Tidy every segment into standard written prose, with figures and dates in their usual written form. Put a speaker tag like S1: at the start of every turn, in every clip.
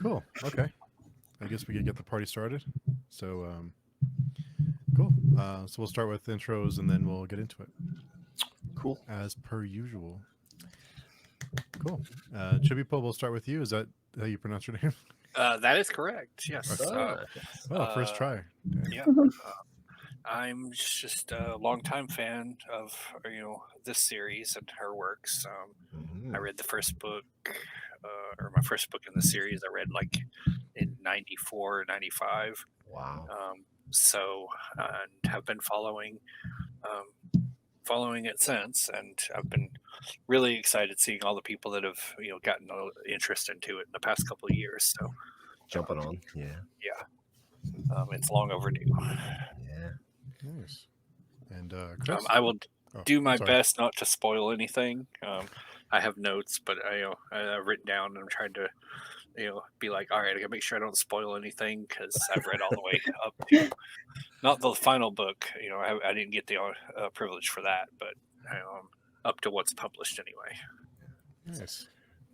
S1: Cool. Okay. I guess we could get the party started. So, cool. So we'll start with intros and then we'll get into it
S2: Cool.
S1: as per usual. Cool. Chibipo, we'll start with you. Is that how you pronounce your name?
S3: That is correct. Yes.
S2: Yes.
S1: Oh, first try.
S3: Yeah. I'm just a longtime fan of this series and her works. I read the first book, or my first book in the series. I read like in '94, '95.
S2: Wow.
S3: So and have been following it since, and I've been really excited seeing all the people that have gotten interest into it in the past couple of years. So
S2: Jumping on. Yeah.
S3: it's long overdue.
S2: Yeah.
S1: Nice. And Chris?
S3: I will do my
S1: sorry.
S3: best not to spoil anything. I have notes, but I've written down, and I'm trying to be like, all right, I gotta make sure I don't spoil anything because I've read all the way up to not the final book. I didn't get the privilege for that, but up to what's published anyway.
S1: Nice.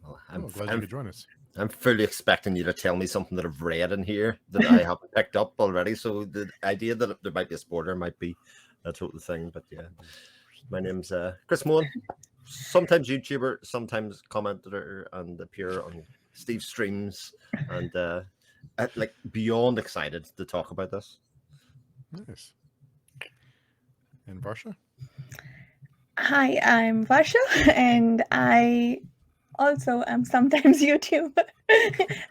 S2: Well,
S1: Glad you could join us.
S2: I'm fully expecting you to tell me something that I've read in here that I haven't picked up already. So the idea that there might be a spoiler might be a total thing. But yeah, my name's Chris Mohan. Sometimes YouTuber, sometimes commentator, and appear on Steve's streams. And like beyond excited to talk about this.
S1: Nice. And Varsha?
S4: Hi, I'm Varsha, and I also am sometimes YouTuber.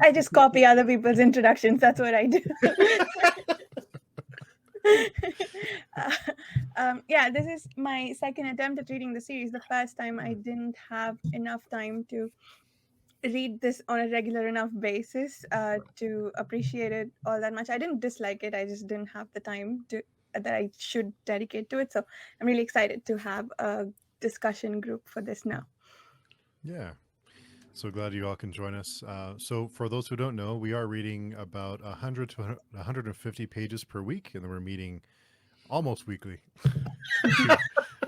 S4: I just copy other people's introductions. That's what I do. This is my second attempt at reading the series. The first time I didn't have enough time to read this on a regular enough basis to appreciate it all that much. I didn't dislike it. I just didn't have the time that I should dedicate to it. So I'm really excited to have a discussion group for this now.
S1: Yeah. So glad you all can join us. So for those who don't know, we are reading about 100 to 150 pages per week, and then we're meeting almost weekly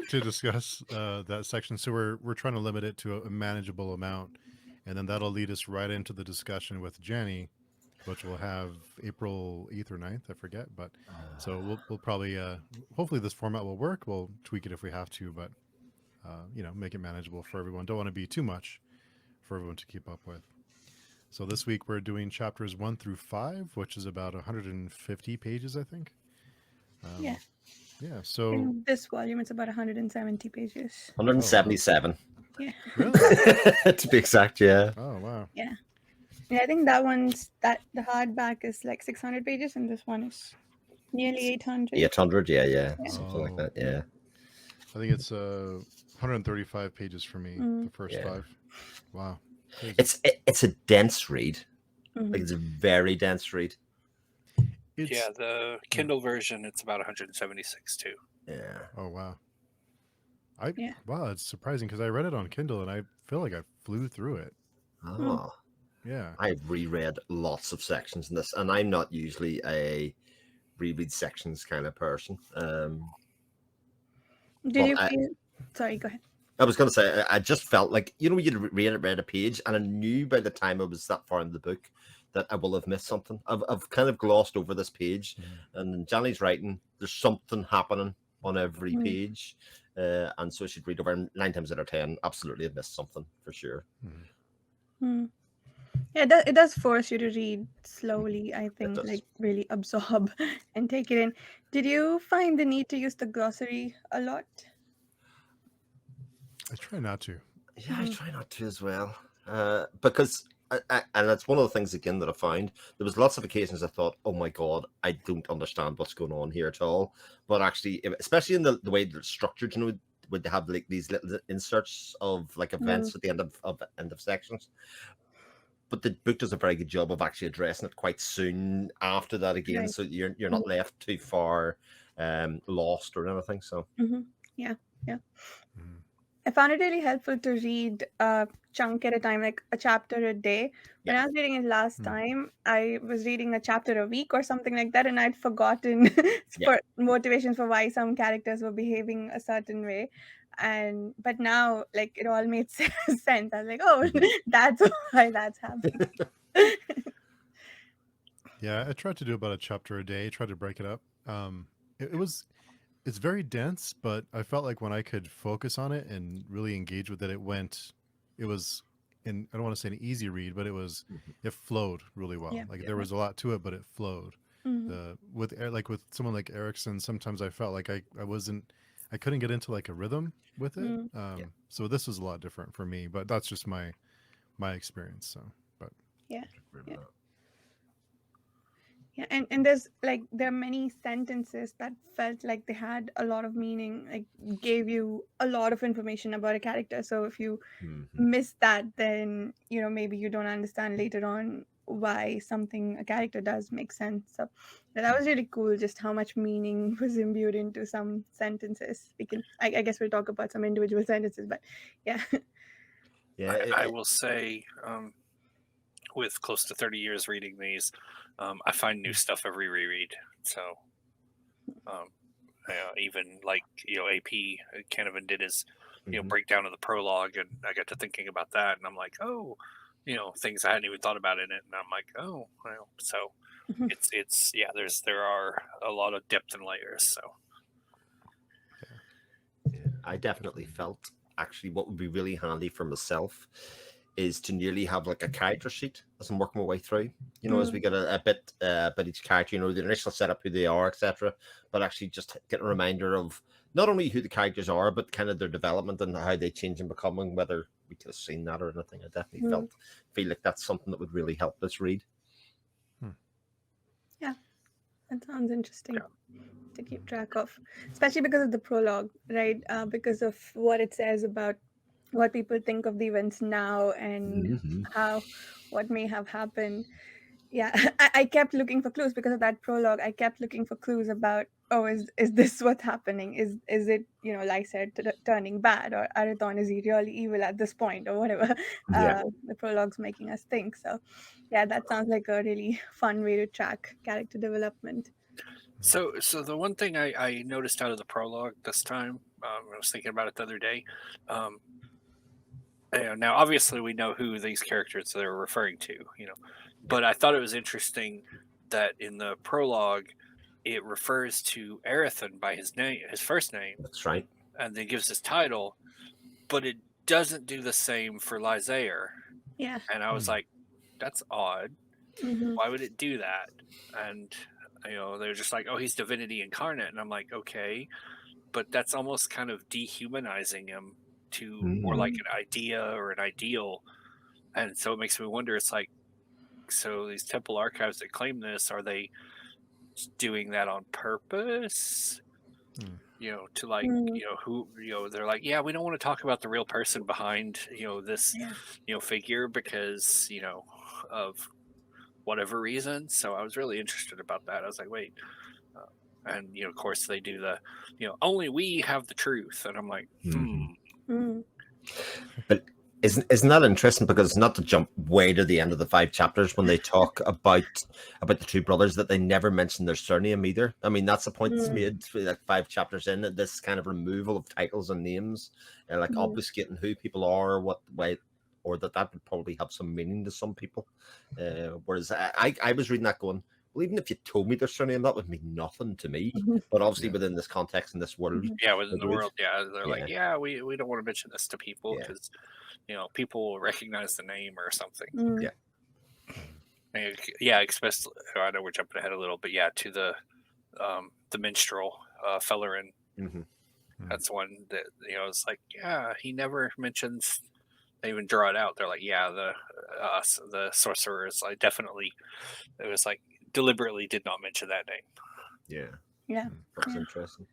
S1: to discuss that section. So we're trying to limit it to a manageable amount, and then that'll lead us right into the discussion with Jenny, which we'll have April 8th or 9th, I forget. But so we'll probably, hopefully this format will work. We'll tweak it if we have to, but make it manageable for everyone. Don't want to be too much for everyone to keep up with. So this week we're doing chapters 1 through 5, which is about 150 pages, I think. Yeah. So
S4: in this volume, it's about 170 pages.
S2: 177.
S4: Yeah.
S1: Really?
S2: To be exact, yeah.
S1: Oh wow.
S4: Yeah. I think the hardback is like 600 pages, and this one is nearly 800.
S2: 800, yeah. Something like that, yeah.
S1: I think it's 135 pages for me, the first 5. Wow. Crazy.
S2: It's a dense read.
S4: Mm-hmm.
S2: Like it's a very dense read.
S3: The Kindle version, it's about 176 too.
S2: Yeah.
S1: Oh wow. Wow, it's surprising because I read it on Kindle and I feel like I flew through it.
S2: Oh.
S1: Yeah.
S2: I've reread lots of sections in this, and I'm not usually a reread sections kind of person.
S4: Did you feel... Sorry, go ahead.
S2: I was going to say, I just felt like, you'd read a page, and I knew by the time I was that far in the book that I will have missed something. I've kind of glossed over this page, and Johnny's writing, there's something happening on every page, and so I should read over, and 9 times out of 10, absolutely have missed something, for sure.
S4: Yeah, it does force you to read slowly, I think, like really absorb and take it in. Did you find the need to use the glossary a lot?
S1: I try not to.
S2: Yeah, I try not to as well. Because, and that's one of the things, again, that I found. There was lots of occasions I thought, oh my God, I don't understand what's going on here at all. But actually, especially in the way that it's structured, would they have like these little inserts of like events at the end of sections. But the book does a very good job of actually addressing it quite soon after that again, so you're not left too far lost or anything. So
S4: yeah. I found it really helpful to read a chunk at a time, like a chapter a day. When I was reading it last time, I was reading a chapter a week or something like that, and I'd forgotten for motivations for why some characters were behaving a certain way. But now, like, it all made sense. I was like, oh, that's why that's happening.
S1: Yeah, I tried to do about a chapter a day. Tried to break it up. It was it's very dense, but I felt like when I could focus on it and really engage with it, it was, in, I don't want to say an easy read, but
S2: Mhm.
S1: it flowed really well.
S4: Yeah.
S1: Like
S2: Yeah.
S1: there was a lot to it, but it flowed.
S4: Mhm.
S1: Like with someone like Erickson, sometimes I felt like I couldn't get into like a rhythm with it.
S4: Mm.
S2: Yeah.
S1: So this was a lot different for me, but that's just my experience. So, but
S4: Yeah.
S2: Agree with
S4: Yeah.
S2: that.
S4: Yeah, and there's like there are many sentences that felt like they had a lot of meaning, like gave you a lot of information about a character. So if you
S2: Mhm.
S4: miss that, then maybe you don't understand later on why something a character does make sense. So that was really cool, just how much meaning was imbued into some sentences. I guess we'll talk about some individual sentences, but yeah.
S2: Yeah.
S3: I will say, with close to 30 years reading these, I find new stuff every reread. So, even like AP Canavan did his
S2: Mhm.
S3: breakdown of the prologue, and I got to thinking about that, and I'm like, oh, things I hadn't even thought about in it, and I'm like, oh, well, so it's yeah, there are a lot of depth and layers. So
S2: Yeah, I definitely felt actually what would be really handy for myself is to nearly have like a character sheet as I'm working my way through. As we get a bit about each character, the initial setup, who they are, etc. But actually just get a reminder of not only who the characters are, but kind of their development and how they change and becoming, whether we could have seen that or anything. I definitely feel like that's something that would really help this read.
S4: Yeah, that sounds interesting.
S3: Yeah.
S4: To keep track of, especially because of the prologue, right? Because of what it says about what people think of the events now and
S2: Mhm.
S4: what may have happened. Yeah, I kept looking for clues because of that prologue. I kept looking for clues about, oh, is this what's happening? Is it Lysaid turning bad, or Arathon, is he really evil at this point, or whatever?
S2: Yeah.
S4: The prologue's making us think. So, yeah, that sounds like a really fun way to track character development.
S3: So the one thing I noticed out of the prologue this time, I was thinking about it the other day. Now, obviously, we know who these characters they're referring to, but I thought it was interesting that in the prologue, it refers to Arathon by his name, his first name,
S2: That's right.
S3: and then gives his title, but it doesn't do the same for Lysair.
S4: Yeah.
S3: And I was like, that's odd.
S4: Mm-hmm.
S3: Why would it do that? And they're just like, oh, he's divinity incarnate, and I'm like, okay, but that's almost kind of dehumanizing him to more like an idea or an ideal. And so it makes me wonder, it's like, so these temple archives that claim this, are they doing that on purpose? To like, who, they're like, yeah, we don't want to talk about the real person behind, this,
S4: Yeah.
S3: Figure because, of whatever reason. So I was really interested about that. I was like, wait. And, of course they do the, only we have the truth. And I'm like,
S4: Mm.
S2: But isn't that interesting? Because not to jump way to the end of the 5 chapters, when they talk about the two brothers, that they never mention their surname either. I mean, that's the point that's made like 5 chapters in, that this kind of removal of titles and names, and like obfuscating who people are, what way, or that would probably have some meaning to some people. Whereas I was reading that going, well, even if you told me their surname, that would mean nothing to me. But obviously, within this context, in this world,
S3: yeah, within the
S2: it would.
S3: world, yeah, they're like, yeah, we don't want to mention this to people
S2: Yeah.
S3: because people will recognize the name or something.
S4: Mm.
S2: Yeah.
S3: And, yeah, especially I know we're jumping ahead a little, but yeah, to the minstrel Fellerin. That's one that it's like, yeah, he never mentions. They even draw it out. They're like, yeah, the sorcerers, like, definitely, it was like deliberately did not mention that name.
S2: Yeah.
S4: Yeah.
S2: That's interesting.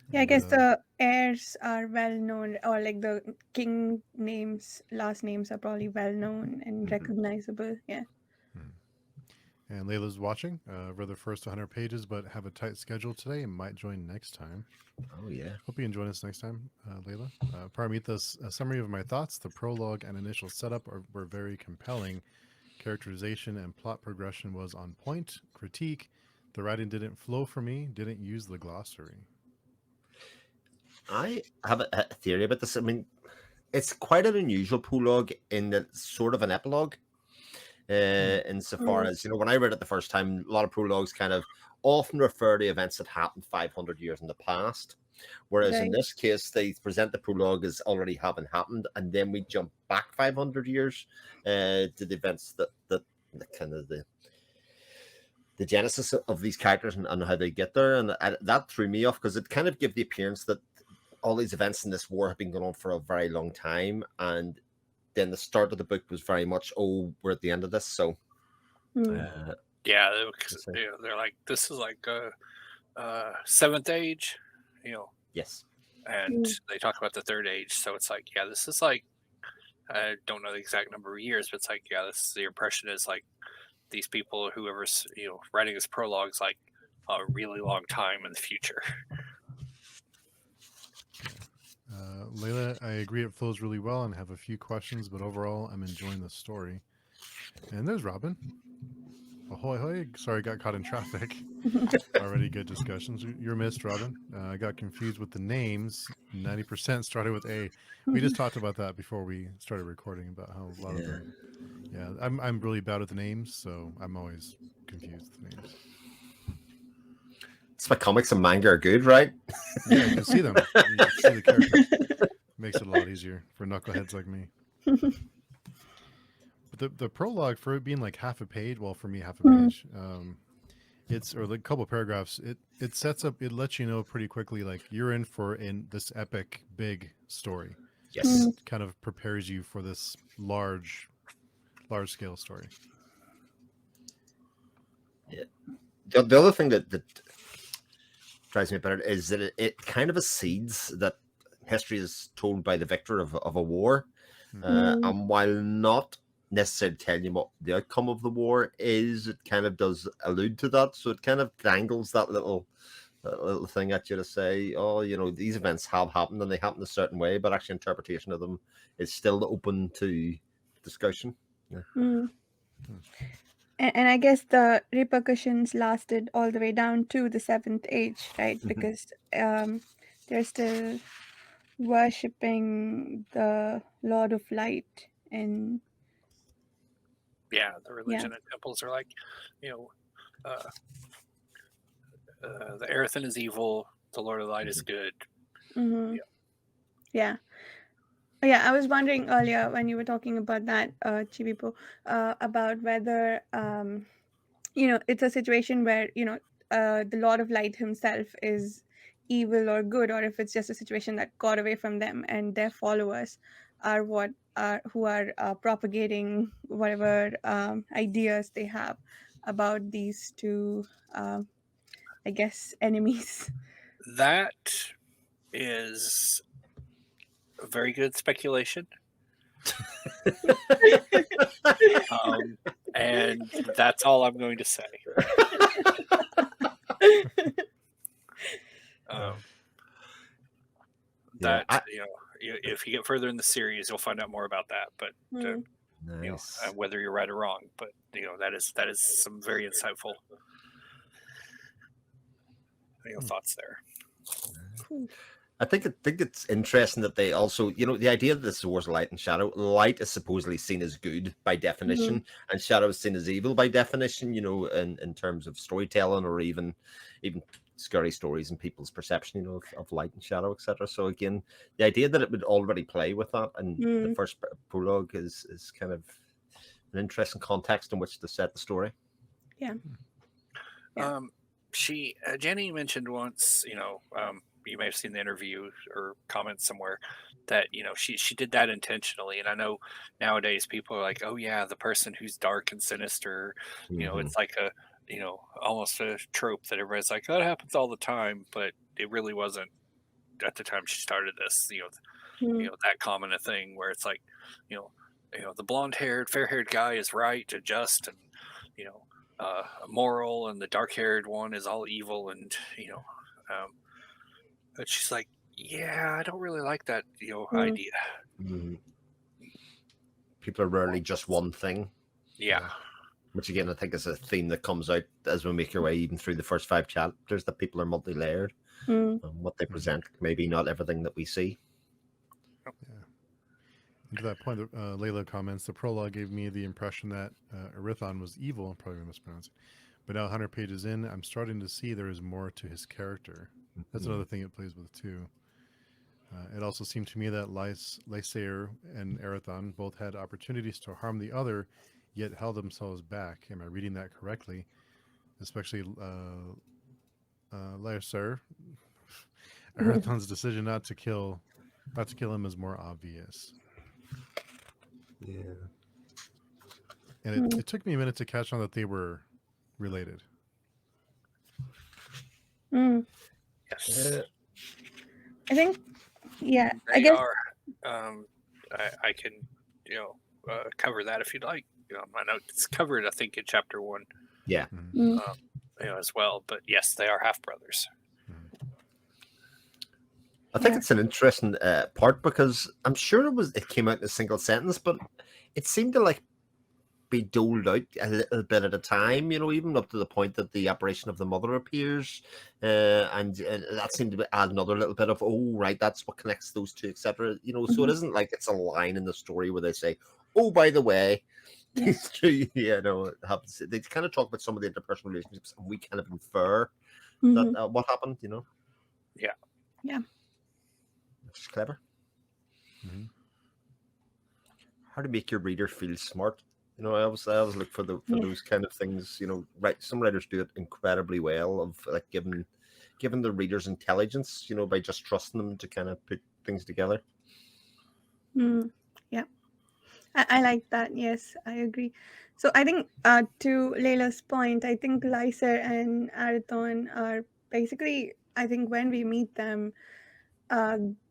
S4: Yeah, I guess the heirs are well known, or like the king names, last names are probably well known and recognizable. Yeah.
S1: And Layla's watching. Read the first 100 pages, but have a tight schedule today and might join next time.
S2: Oh, yeah.
S1: Hope you can join us next time, Layla. Paramita's summary of my thoughts. The prologue and initial setup were very compelling. Characterization and plot progression was on point. Critique: the writing didn't flow for me, didn't use the glossary.
S2: I have a theory about this. I mean, it's quite an unusual prologue in that it's sort of an epilogue. insofar as, you know, when I read it the first time, a lot of prologues kind of often refer to events that happened 500 years in the past. Whereas in
S4: Right.
S2: this case, they present the prologue as already having happened, and then we jump back 500 years to the events that kind of the genesis of these characters and how they get there. And that threw me off because it kind of gave the appearance that all these events in this war have been going on for a very long time. And then the start of the book was very much, oh, we're at the end of this. So,
S3: yeah, they're like, this is like seventh age, you know.
S2: Yes.
S3: And they talk about the third age. So it's like, yeah, this is like, I don't know the exact number of years, but it's like, yeah, this the impression is like these people, whoever's, you know, writing this prologue is like a really long time in the future.
S1: Layla, I agree it flows really well and have a few questions, but overall I'm enjoying the story. And there's Robin. Ahoy, hoy. Sorry, got caught in traffic. Already good discussions. You're missed, Robin. I got confused with the names. 90% started with A. We just talked about that before we started recording about how a lot of them. Yeah, I'm really bad with the names, so I'm always confused with the names.
S2: That's why comics and manga are good, right?
S1: Yeah, you can see them. You can see the characters. Makes it a lot easier for knuckleheads like me. But the prologue, for it being like half a page, well, for me half a page, it's, or like a couple of paragraphs, it sets up, it lets you know pretty quickly, like you're in for this epic big story.
S2: Yes.
S1: It kind of prepares you for this large scale story.
S2: Yeah. The other thing that drives me about it is that it kind of accedes that history is told by the victor of a war, and while not necessarily telling you what the outcome of the war is, it kind of does allude to that. So it kind of dangles that little thing at you to say, oh, you know, these events have happened and they happen a certain way, but actually interpretation of them is still open to discussion. Yeah.
S4: And I guess the repercussions lasted all the way down to the seventh age, right? Because they're still worshipping the Lord of Light, and
S3: yeah, the religion and temples are like, you know, the Erethan is evil, the Lord of Light is good.
S4: Yeah, I was wondering earlier when you were talking about that, Chibipo, about whether you know, it's a situation where, you know, the Lord of Light himself is evil or good, or if it's just a situation that got away from them and their followers are who are propagating whatever ideas they have about these two, I guess, enemies.
S3: That is a very good speculation. And that's all I'm going to say. That, you know, if you get further in the series, you'll find out more about that. But you know, whether you're right or wrong, but you know, that is some very insightful, you know, thoughts there.
S2: I think it's interesting that they also, you know, the idea that this is wars of light and shadow. Light is supposedly seen as good by definition, and shadow is seen as evil by definition. You know, in terms of storytelling, or even scary stories and people's perception, you know, of light and shadow, etc. So again, the idea that it would already play with that, and the first prologue is kind of an interesting context in which to set the story.
S3: Jenny mentioned once, you know, you may have seen the interview or comments somewhere that, you know, she did that intentionally. And I know nowadays people are like, oh yeah, the person who's dark and sinister, you know, it's like a, you know, almost a trope that everybody's like, that happens all the time, but it really wasn't at the time she started this, you know, that common a thing where it's like, you know, the blonde-haired, fair-haired guy is right and just, and, you know, moral, and the dark-haired one is all evil, and, you know, but she's like, yeah, I don't really like that, you know, idea.
S2: People are rarely just one thing.
S3: Yeah.
S2: Which again, I think is a theme that comes out as we make our way even through the first 5 chapters, that people are multi-layered. What they present, maybe not everything that we see.
S1: To that point, Layla comments, the prologue gave me the impression that Erithon was evil. I'm probably going to mispronounce it. But now 100 pages in, I'm starting to see there is more to his character. That's another thing it plays with, too. It also seemed to me that Lysair and Erithon both had opportunities to harm the other, yet held themselves back. Am I reading that correctly? Especially Lysair. Erithon's decision not to kill him is more obvious.
S2: Yeah.
S1: And it took me a minute to catch on that they were related.
S4: Mm.
S3: Yes,
S4: I think, yeah, I
S3: they
S4: guess.
S3: are. I can, cover that if you'd like. I know it's covered, I think, in chapter 1.
S2: Yeah.
S4: Mm.
S3: As well. But yes, they are half brothers.
S2: I think
S4: Yeah.
S2: it's an interesting part because I'm sure it came out in a single sentence, but it seemed to be doled out a little bit at a time, even up to the point that the apparition of the mother appears, and that seemed to add another little bit of, oh, right, that's what connects those two, etc. So it isn't like it's a line in the story where they say, oh, by the way, these two, it happens. They kind of talk about some of the interpersonal relationships, and we kind of infer that what happened,
S3: Yeah.
S4: Yeah.
S2: Which is clever.
S1: Mm-hmm.
S2: How to make your reader feel smart. I always look for those kind of things. Right? Some writers do it incredibly well, of like giving the readers intelligence. By just trusting them to kind of put things together.
S4: Yeah, I like that. Yes, I agree. So I think to Layla's point, I think Lyser and Arathon are basically, I think when we meet them,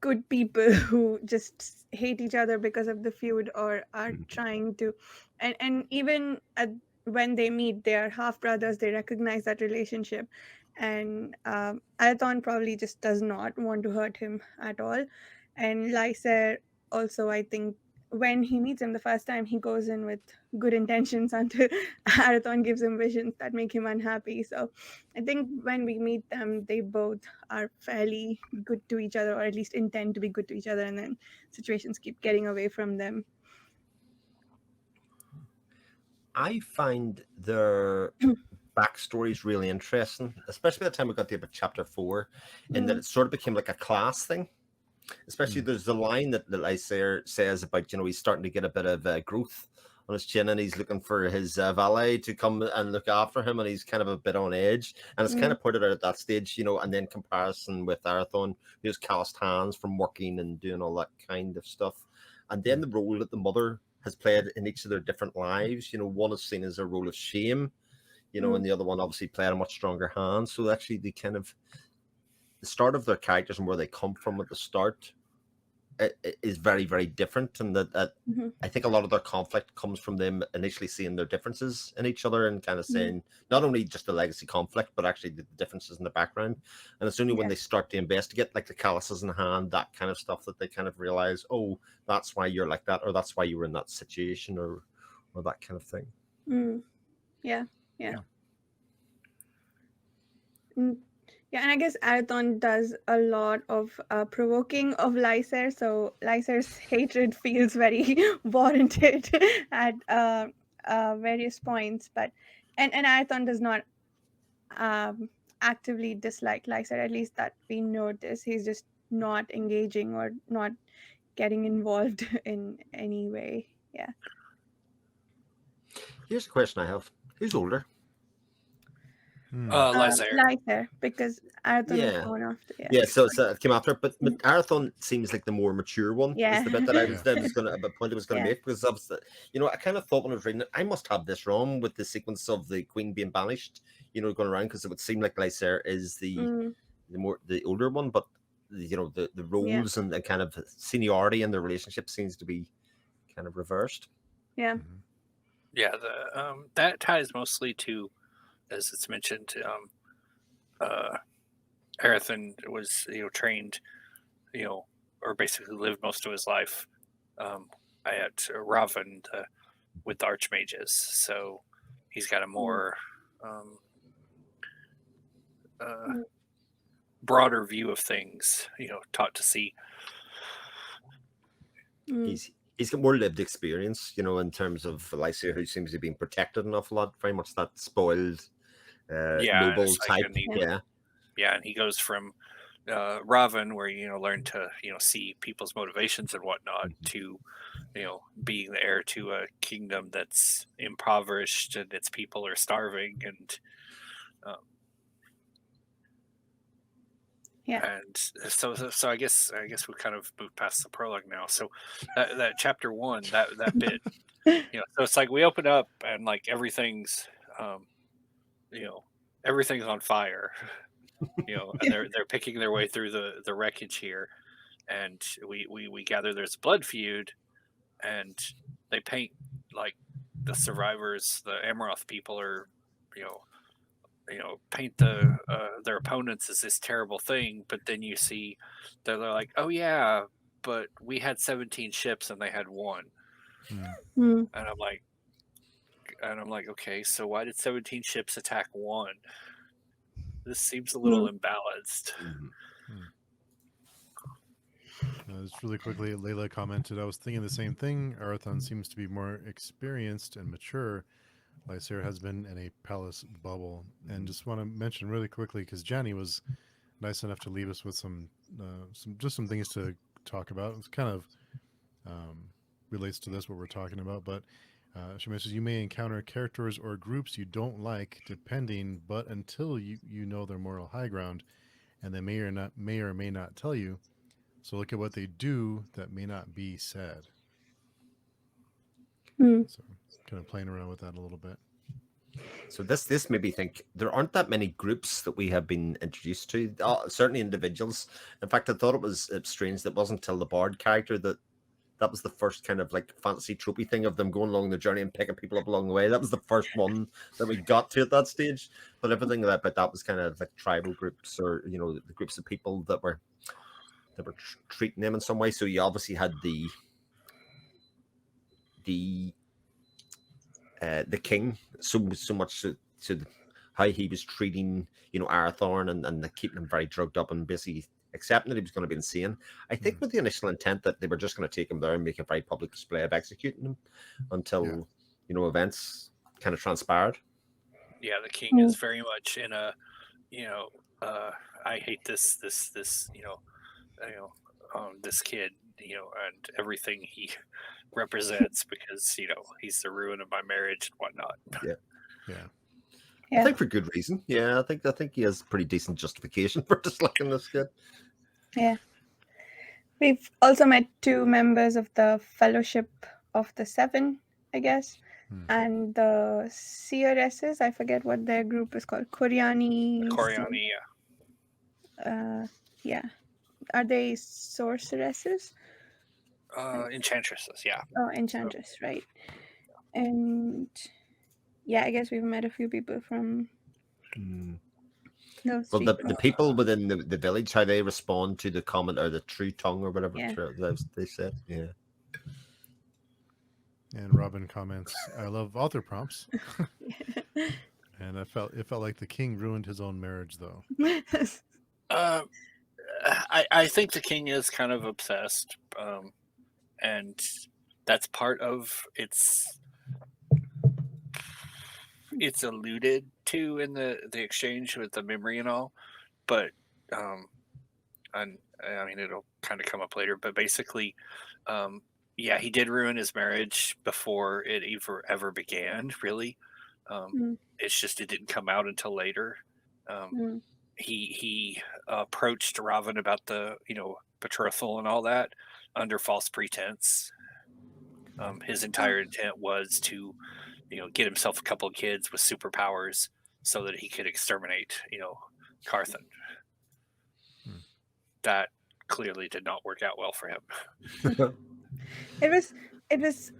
S4: good people who just hate each other because of the feud or are trying to, and even when they meet, they are half brothers. They recognize that relationship, and Arathon probably just does not want to hurt him at all, and Lyser also, I think, when he meets him the first time, he goes in with good intentions until Arathon gives him visions that make him unhappy. So I think when we meet them, they both are fairly good to each other, or at least intend to be good to each other, and then situations keep getting away from them.
S2: I find their backstories really interesting, especially by the time we got to about chapter 4, in that it sort of became like a class thing. Especially there's the line that Lysair says about, he's starting to get a bit of growth on his chin, and he's looking for his valet to come and look after him, and he's kind of a bit on edge. And it's kind of pointed out at that stage, and then comparison with Arathon, who's calloused hands from working and doing all that kind of stuff. And then the role that the mother has played in each of their different lives, one is seen as a role of shame, and the other one obviously played a much stronger hand. So actually the start of their characters and where they come from at the start is very, very different, and that I think a lot of their conflict comes from them initially seeing their differences in each other and kind of saying not only just the legacy conflict, but actually the differences in the background. And it's only when they start to investigate, like the calluses in the hand, that kind of stuff, that they kind of realize, oh, that's why you're like that, or that's why you were in that situation, or that kind of thing.
S4: Yeah. Yeah, and I guess Arathon does a lot of provoking of Lysair, so Lysair's hatred feels very warranted at various points. But and Arathon does not actively dislike Lysair, at least that we notice. He's just not engaging or not getting involved in any way. Yeah.
S2: Here's a question I have: who's older?
S3: Lysair.
S4: Lysair, because Arathon was
S2: Yeah.
S4: born after.
S2: Yeah, so it came after, but Arathon seems like the more mature one.
S4: Yeah.
S2: Is the bit that I was going to make, because obviously, I kind of thought when I was reading it, I must have this wrong with the sequence of the queen being banished, going around, because it would seem like Lysair is the older one, but the roles and the kind of seniority in the relationship seems to be kind of reversed.
S4: Yeah.
S3: Yeah, that ties mostly to, as it's mentioned, Arathon was trained, or basically lived most of his life at Raven with the archmages, so he's got a more broader view of things, taught to see.
S2: He's he's got more lived experience, you know, in terms of Lycia, who seems to be being protected an awful lot, very much that spoiled,
S3: Yeah, and
S2: noble
S3: it's like,
S2: type.
S3: and he,
S2: Yeah.
S3: yeah, and he goes from Raven, where learn to see people's motivations and whatnot, to being the heir to a kingdom that's impoverished and its people are starving, and and so I guess we kind of moved past the prologue now. So that chapter 1, that bit, so it's like we open up and like everything's everything's on fire, and they're picking their way through the wreckage here, and we gather there's a blood feud, and they paint like the survivors, the Amaroth people are, paint their opponents as this terrible thing, but then you see they're like, oh yeah, but we had 17 ships and they had 1, and I'm like, okay, so why did 17 ships attack 1? This seems a little imbalanced.
S1: Just really quickly, Layla commented, I was thinking the same thing. Arathon seems to be more experienced and mature. Lysair has been in a palace bubble. And just want to mention really quickly, because Janny was nice enough to leave us with some things to talk about. It's kind of relates to this, what we're talking about, but she mentions you may encounter characters or groups you don't like, depending, but until you know their moral high ground, and they may or may not tell you. So look at what they do that may not be said. So kind of playing around with that a little bit.
S2: So this made me think there aren't that many groups that we have been introduced to. Certainly individuals. In fact, I thought it was strange that it wasn't until the Bard character that was the first kind of like fantasy tropey thing of them going along the journey and picking people up along the way. That was the first one that we got to at that stage. But everything that was kind of like tribal groups, or the groups of people that were treating them in some way. So you obviously had the king, so much to how he was treating Arathorn, and keeping him very drugged up and basically accepting that he was going to be insane. I think with the initial intent that they were just going to take him there and make a very public display of executing him until events kind of transpired.
S3: Yeah, the king is very much in a I hate this this kid, and everything he represents, because he's the ruin of my marriage and whatnot.
S2: I think for good reason. I think he has pretty decent justification for disliking this kid.
S4: We've also met 2 members of the Fellowship of the Seven, I guess, and the Seeresses. I forget what their group is called. Coriani. Yeah. Are they sorceresses?
S3: Enchantresses, yeah.
S4: Oh, enchantress, right. And I guess we've met a few people from those.
S2: Well, the people within the village, how they respond to the comment or the true tongue or whatever they said. Yeah.
S1: And Robin comments, I love author prompts. And it felt like the king ruined his own marriage, though.
S3: I think the king is kind of obsessed, and that's part of it's alluded to in the exchange with the memory and all, but and I mean it'll kind of come up later, but basically he did ruin his marriage before it ever began, really. It's just it didn't come out until later. He approached Raven about the betrothal and all that under false pretense. His entire intent was to get himself a couple of kids with superpowers so that he could exterminate Carthan. That clearly did not work out well for him.
S4: It was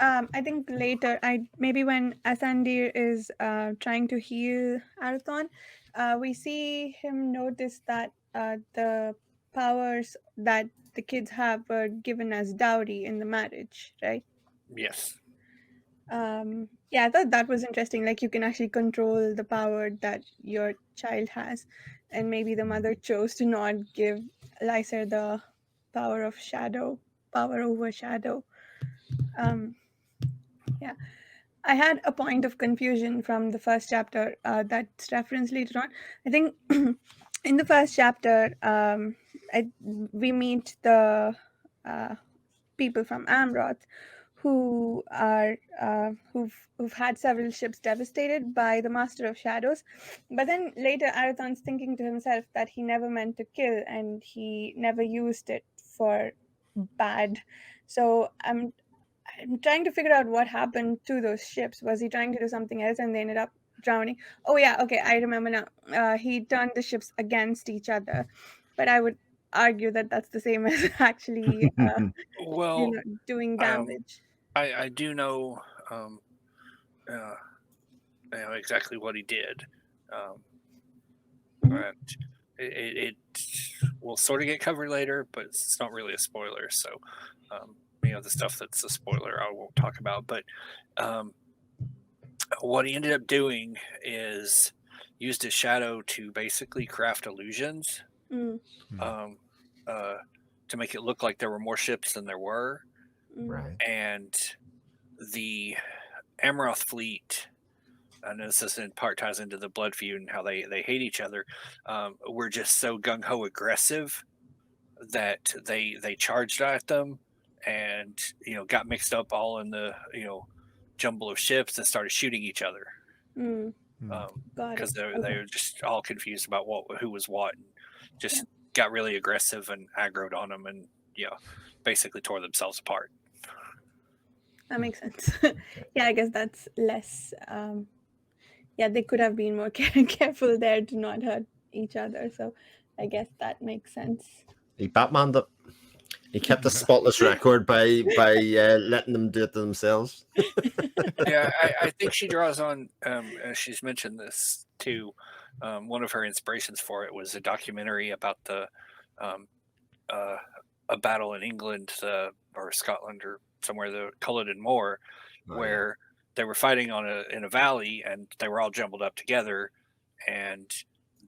S4: I think later, maybe when Athandir is trying to heal Arathon, we see him notice that the powers that the kids have were given as dowry in the marriage, right?
S3: Yes.
S4: I thought that was interesting. Like, you can actually control the power that your child has, and maybe the mother chose to not give Lysair the power over shadow. Yeah, I had a point of confusion from the first chapter that's referenced later on. I think in the first chapter, we meet the people from Amroth who are who've had several ships devastated by the Master of Shadows. But then later, Arathon's thinking to himself that he never meant to kill and he never used it for bad. So I'm trying to figure out what happened to those ships. Was he trying to do something else and they ended up drowning? Oh yeah, okay, I remember now. He turned the ships against each other, but I would argue that that's the same as actually,
S3: Well,
S4: doing
S3: um,
S4: damage.
S3: I do know, uh, exactly what he did.
S4: Mhm.
S3: And it will sort of get covered later, but it's not really a spoiler. So, the stuff that's a spoiler I won't talk about. But what he ended up doing is used his shadow to basically craft illusions,
S4: Mm,
S3: um, to make it look like there were more ships than there were,
S4: mm,
S2: Right.
S3: and the Amaroth fleet. And this is in part ties into the blood feud and how they hate each other. Were just so gung ho aggressive that they charged at them, and got mixed up all in the jumble of ships and started shooting each other.
S4: mm. Got
S3: Because
S4: it.
S3: they
S4: Okay.
S3: were just all confused about who was what, and
S4: Yeah,
S3: just got really aggressive and aggroed on them, and basically tore themselves apart.
S4: that makes sense. Yeah, I guess that's less. Yeah, they could have been more careful there to not hurt each other. So I guess that makes sense.
S2: He Batmaned it. He kept a spotless record by letting them do it to themselves.
S3: Yeah, I think she draws on. She's mentioned this too. One of her inspirations for it was a documentary about the um, a battle in England or Scotland or somewhere, the Culloden Moor,
S2: Oh, yeah.
S3: where they were fighting in a valley and they were all jumbled up together, and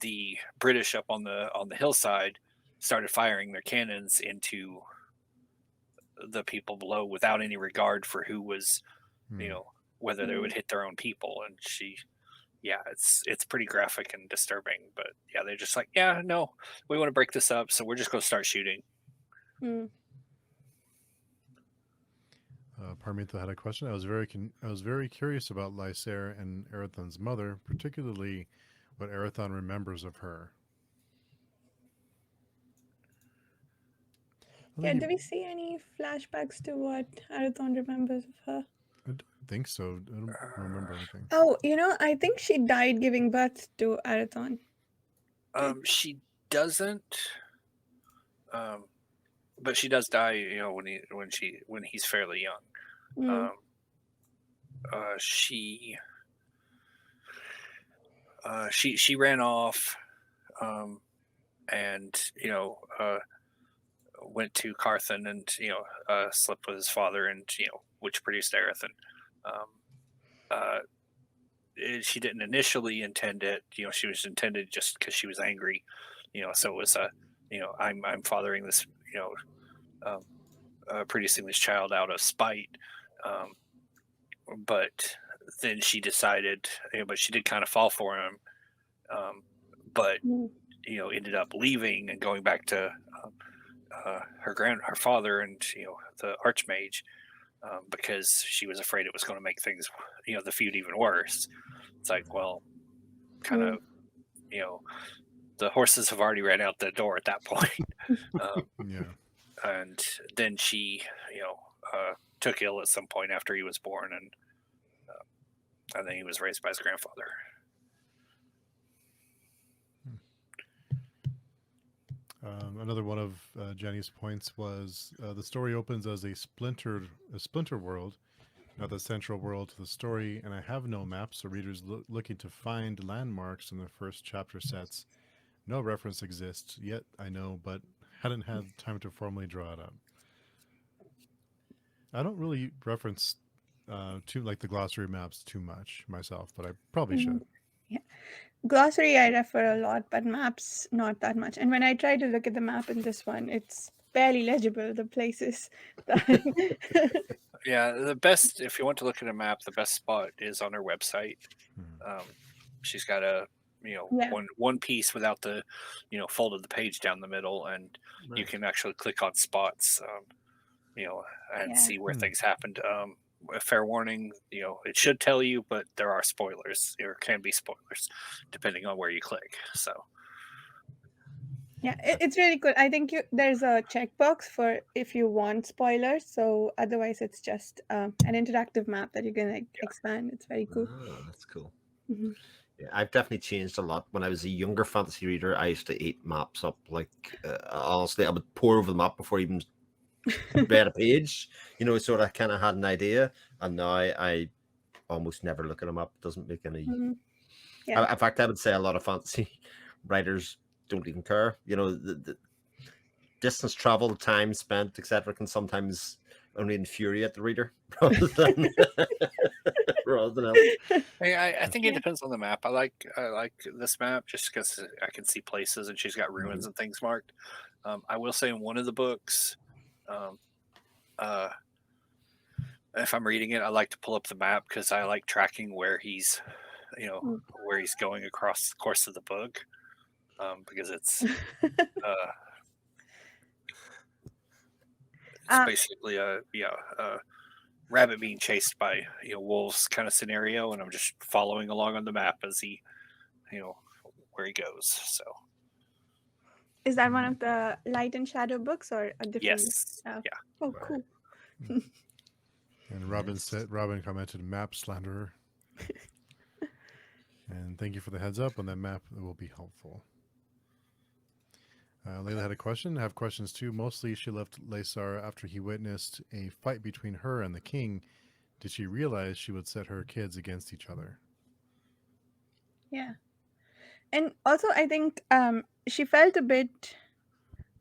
S3: the British up on the hillside started firing their cannons into the people below without any regard for who was, whether they would hit their own people. And it's pretty graphic and disturbing. But yeah, they're just like, yeah, no, we want to break this up, so we're just going to start shooting.
S4: Mm.
S1: Parmitha had a question. I was very curious about Lysair and Arathon's mother, particularly what Arathon remembers of her. I
S4: Yeah,
S1: think
S4: do we see any flashbacks to what Arathon remembers of her?
S1: I don't think so. I don't remember anything.
S4: Oh, I think she died giving birth to Arathon.
S3: She doesn't, but she does die. When he's fairly young.
S4: Mm.
S3: She ran off, and went to Carthan and slept with his father, and which produced Arathon. She didn't initially intend it. She was intended just because she was angry. So it was I'm fathering this. Producing this child out of spite. But then she decided, but she did kind of fall for him. But
S4: Mm.
S3: ended up leaving and going back to her father and the Archmage, because she was afraid it was going to make things, the feud even worse. It's like, well, kind of, the horses have already ran out the door at that point.
S1: Yeah.
S3: And then she, took ill at some point after he was born, and then he was raised by his grandfather.
S1: Another one of Jenny's points was the story opens as a splinter world, not the central world to the story, and I have no maps, so readers looking to find landmarks in the first chapter sets. No reference exists yet, I know, but hadn't had time to formally draw it up. I don't really reference the glossary maps too much myself, but I probably should.
S4: Yeah. Glossary I refer a lot, but maps not that much. And when I try to look at the map in this one, it's barely legible, the places. That
S3: Yeah, the best, if you want to look at a map, the best spot is on her website.
S1: Hmm.
S3: She's got a
S4: Yeah.
S3: one piece without the folded the page down the middle, and you
S2: Nice.
S3: can actually click on spots, and
S4: Yeah.
S3: see where
S1: Hmm.
S3: things happened. A fair warning, it should tell you, but there are spoilers. There can be spoilers depending on where you click. So
S4: Yeah, it's really cool. I think there's a checkbox for if you want spoilers. So otherwise, it's just an interactive map that you can like expand. It's very cool.
S2: Ah, that's cool.
S4: Mhm.
S2: Yeah, I've definitely changed a lot. When I was a younger fantasy reader, I used to eat maps up. Like, honestly, I would pour over the map before I even read a page, sort of kind of had an idea. And now I almost never look at a map. It doesn't make any.
S4: Mhm. Yeah.
S2: In fact, I would say a lot of fantasy writers don't even care. The distance traveled, time spent, etc., can sometimes only infuriate the reader rather than rather than help.
S3: I think it
S4: Yeah.
S3: depends on the map. I like this map just because I can see places, and she's got ruins and things marked. I will say in one of the books, um, uh, if I'm reading it, I like to pull up the map because I like tracking where he's
S4: Mm.
S3: where he's going across the course of the book, because it's
S4: Uh,
S3: basically a rabbit being chased by wolves kind of scenario, and I'm just following along on the map as he where he goes. So
S4: is that one of the light and shadow books or a different?
S3: yes,
S4: Oh,
S3: yeah.
S4: oh
S2: Right.
S4: cool.
S1: And Robin
S2: Yes.
S1: Robin commented, "Map slanderer." And thank you for the heads up on that map. It will be helpful. Layla had a question. I have questions too. Mostly, she left Laysar after he witnessed a fight between her and the king. Did she realize she would set her kids against each other?
S4: Yeah. And also, I think she felt a bit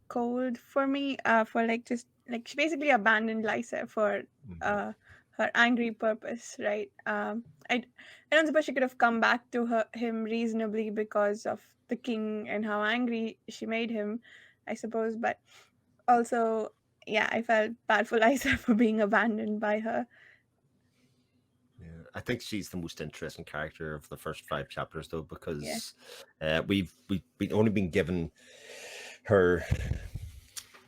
S4: cold for me. For like just like she basically abandoned Lysa for uh her angry purpose, right? I don't suppose she could have come back to him reasonably because of the king and how angry she made him, I suppose. But also, yeah, I felt bad for Lysa for being abandoned by her.
S2: Yeah, I think she's the most interesting character of the first 5 chapters, though,
S4: Yeah.
S2: because we've only been given her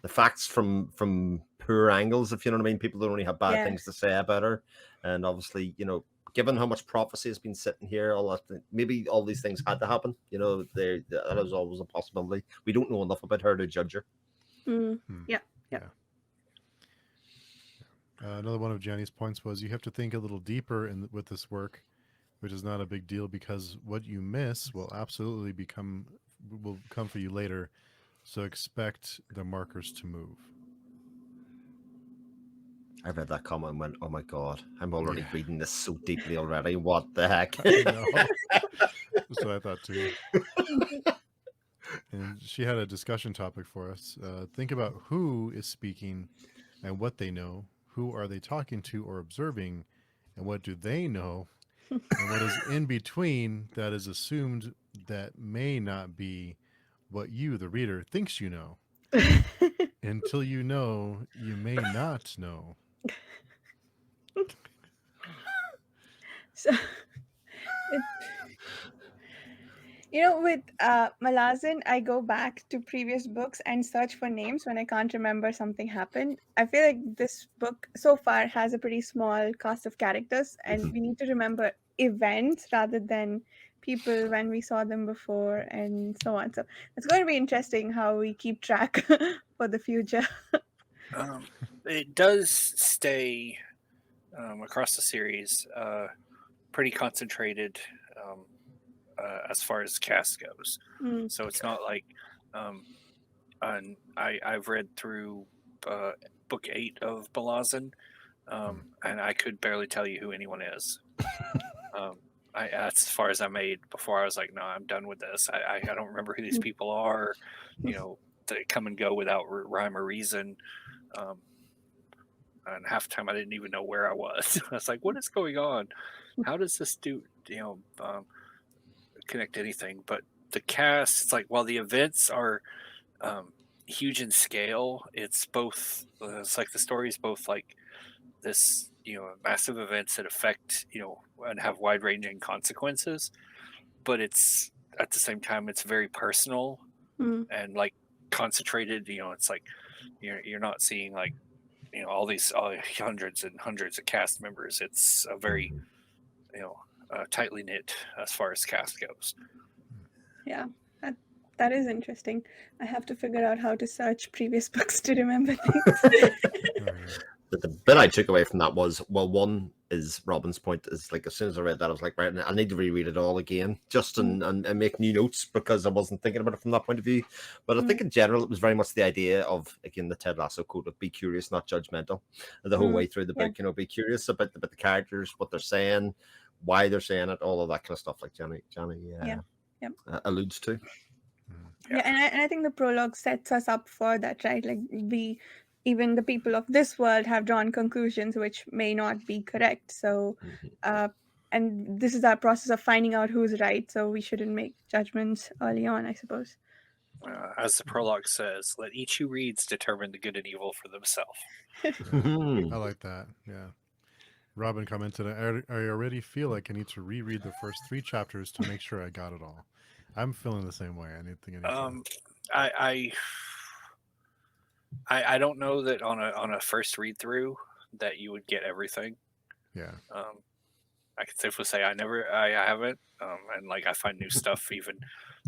S2: the facts from poor angles, if you know what I mean. People that only have bad
S4: Yeah.
S2: things to say about her, and obviously, given how much prophecy has been sitting here, all that, maybe all these things had to happen. That is always a possibility. We don't know enough about her to judge her.
S4: Mm.
S1: Hmm.
S4: Yeah.
S1: Yeah. Another one of Jenny's points was you have to think a little deeper with this work, which is not a big deal because what you miss will absolutely will come for you later. So expect the markers to move.
S2: I read that comment and went, "Oh my god, I'm already
S1: Yeah.
S2: reading this so deeply already. What the heck?"
S1: I know. That's what I thought too. And she had a discussion topic for us. Think about who is speaking and what they know. Who are they talking to or observing? And what do they know? And what is in between that is assumed that may not be what you, the reader, thinks you know. Until you know, you may not know.
S4: So it, with Malazan, I go back to previous books and search for names when I can't remember something happened. I feel like this book so far has a pretty small cast of characters, and we need to remember events rather than people when we saw them before and so on. So it's going to be interesting how we keep track for the future.
S3: It does stay across the series pretty concentrated as far as cast goes.
S4: Mm.
S3: So it's not like and I've read through book 8 of Balazan, and I could barely tell you who anyone is. That's as far as I made before. I was like, no, I'm done with this. I don't remember who these people are. They come and go without rhyme or reason. And half the time I didn't even know where I was. I was like, what is going on? How does this do, connect to anything? But the cast, it's like, while the events are huge in scale. It's both. It's like the story is both like this, massive events that affect, and have wide-ranging consequences. But it's at the same time, it's very personal
S4: Mm.
S3: and like concentrated. It's like you're not seeing like all these hundreds and hundreds of cast members. It's a very tightly knit as far as cast goes.
S4: Yeah, that is interesting. I have to figure out how to search previous books to remember things.
S1: Oh, yeah.
S2: The bit I took away from that was, well, one is Robin's point is like, as soon as I read that, I was like, right, I need to reread it all again just and make new notes because I wasn't thinking about it from that point of view. But I think in general, it was very much the idea of, again, the Ted Lasso quote of be curious, not judgmental. And the whole way through the book, be curious about the characters, what they're saying, why they're saying it, all of that kind of stuff like Johnny alludes to.
S4: Yeah, and I think the prologue sets us up for that, right? Like even the people of this world have drawn conclusions which may not be correct. So, and this is our process of finding out who's right. So we shouldn't make judgments early on, I suppose.
S3: As the prologue says, let each who reads determine the good and evil for themselves.
S1: I like that. Yeah. Robin commented, I already feel like I need to reread the first 3 chapters to make sure I got it all. I'm feeling the same way.
S3: I don't know that on a first read through that you would get everything.
S1: Yeah.
S3: I can safely say I haven't, and like I find new stuff even,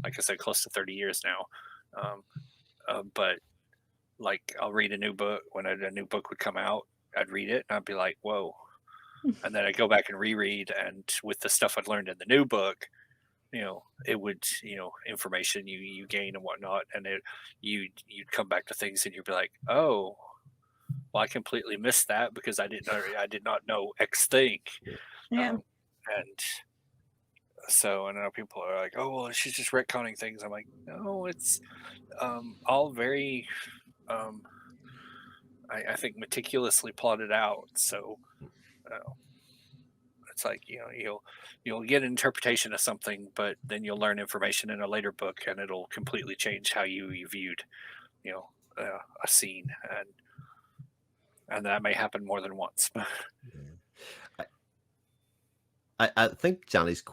S3: like I said, close to 30 years now. But like I'll read a new book when a new book would come out. I'd read it and I'd be like, whoa, and then I'd go back and reread, and with the stuff I'd learned in the new book, it would, information you gain and whatnot, and you'd come back to things and you'd be like, oh, well, I completely missed that because I did not know X thing.
S4: Yeah.
S3: And so, I know people are like, oh, well, she's just retconning things. I'm like, no, it's all very, I think, meticulously plotted out. So it's like, you'll get an interpretation of something, but then you'll learn information in a later book and it'll completely change how you viewed, a scene. And that may happen more than once.
S2: I think Johnny's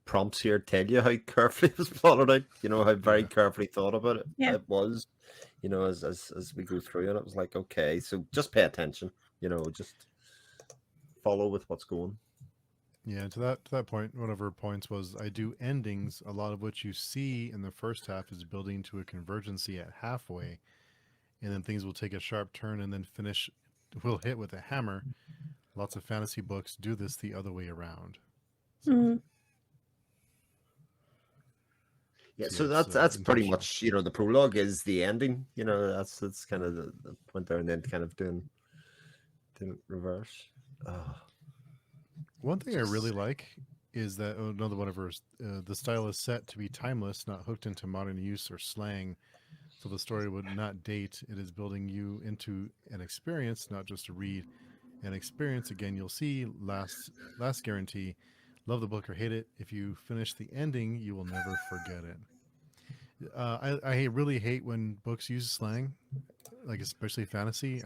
S2: prompts here tell you how carefully it was plotted out, how very carefully thought about it it was, as we go through, and it was like, okay, so just pay attention, just follow with what's going.
S1: Yeah, to that point, one of her points was, I do endings. A lot of what you see in the first half is building to a convergency at halfway, and then things will take a sharp turn and then will hit with a hammer. Lots of fantasy books do this the other way around. So,
S2: yeah, so that's pretty much, the prologue is the ending. That's kind of the point there, and then kind of doing reverse.
S1: One thing I really like is that another one of hers, the style is set to be timeless, not hooked into modern use or slang. So the story would not date. It is building you into an experience, not just a read. An experience, again, you'll see, last guarantee. Love the book or hate it. If you finish the ending, you will never forget it. I really hate when books use slang, like especially fantasy.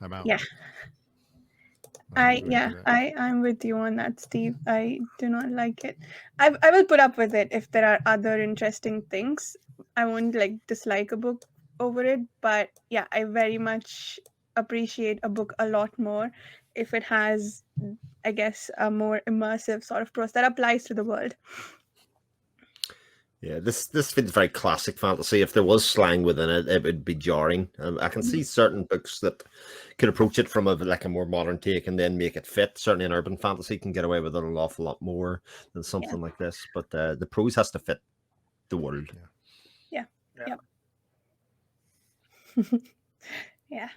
S1: I'm out.
S4: Yeah. I'm with you on that, Steve. I do not like it. I will put up with it if there are other interesting things. I won't dislike a book over it, but yeah, I very much appreciate a book a lot more if it has, I guess, a more immersive sort of prose that applies to the world.
S2: Yeah, this feels very classic fantasy. If there was slang within it, it would be jarring. I can see certain books that could approach it from a more modern take and then make it fit. Certainly, an urban fantasy can get away with it an awful lot more than something like this. But the prose has to fit the world.
S4: Yeah.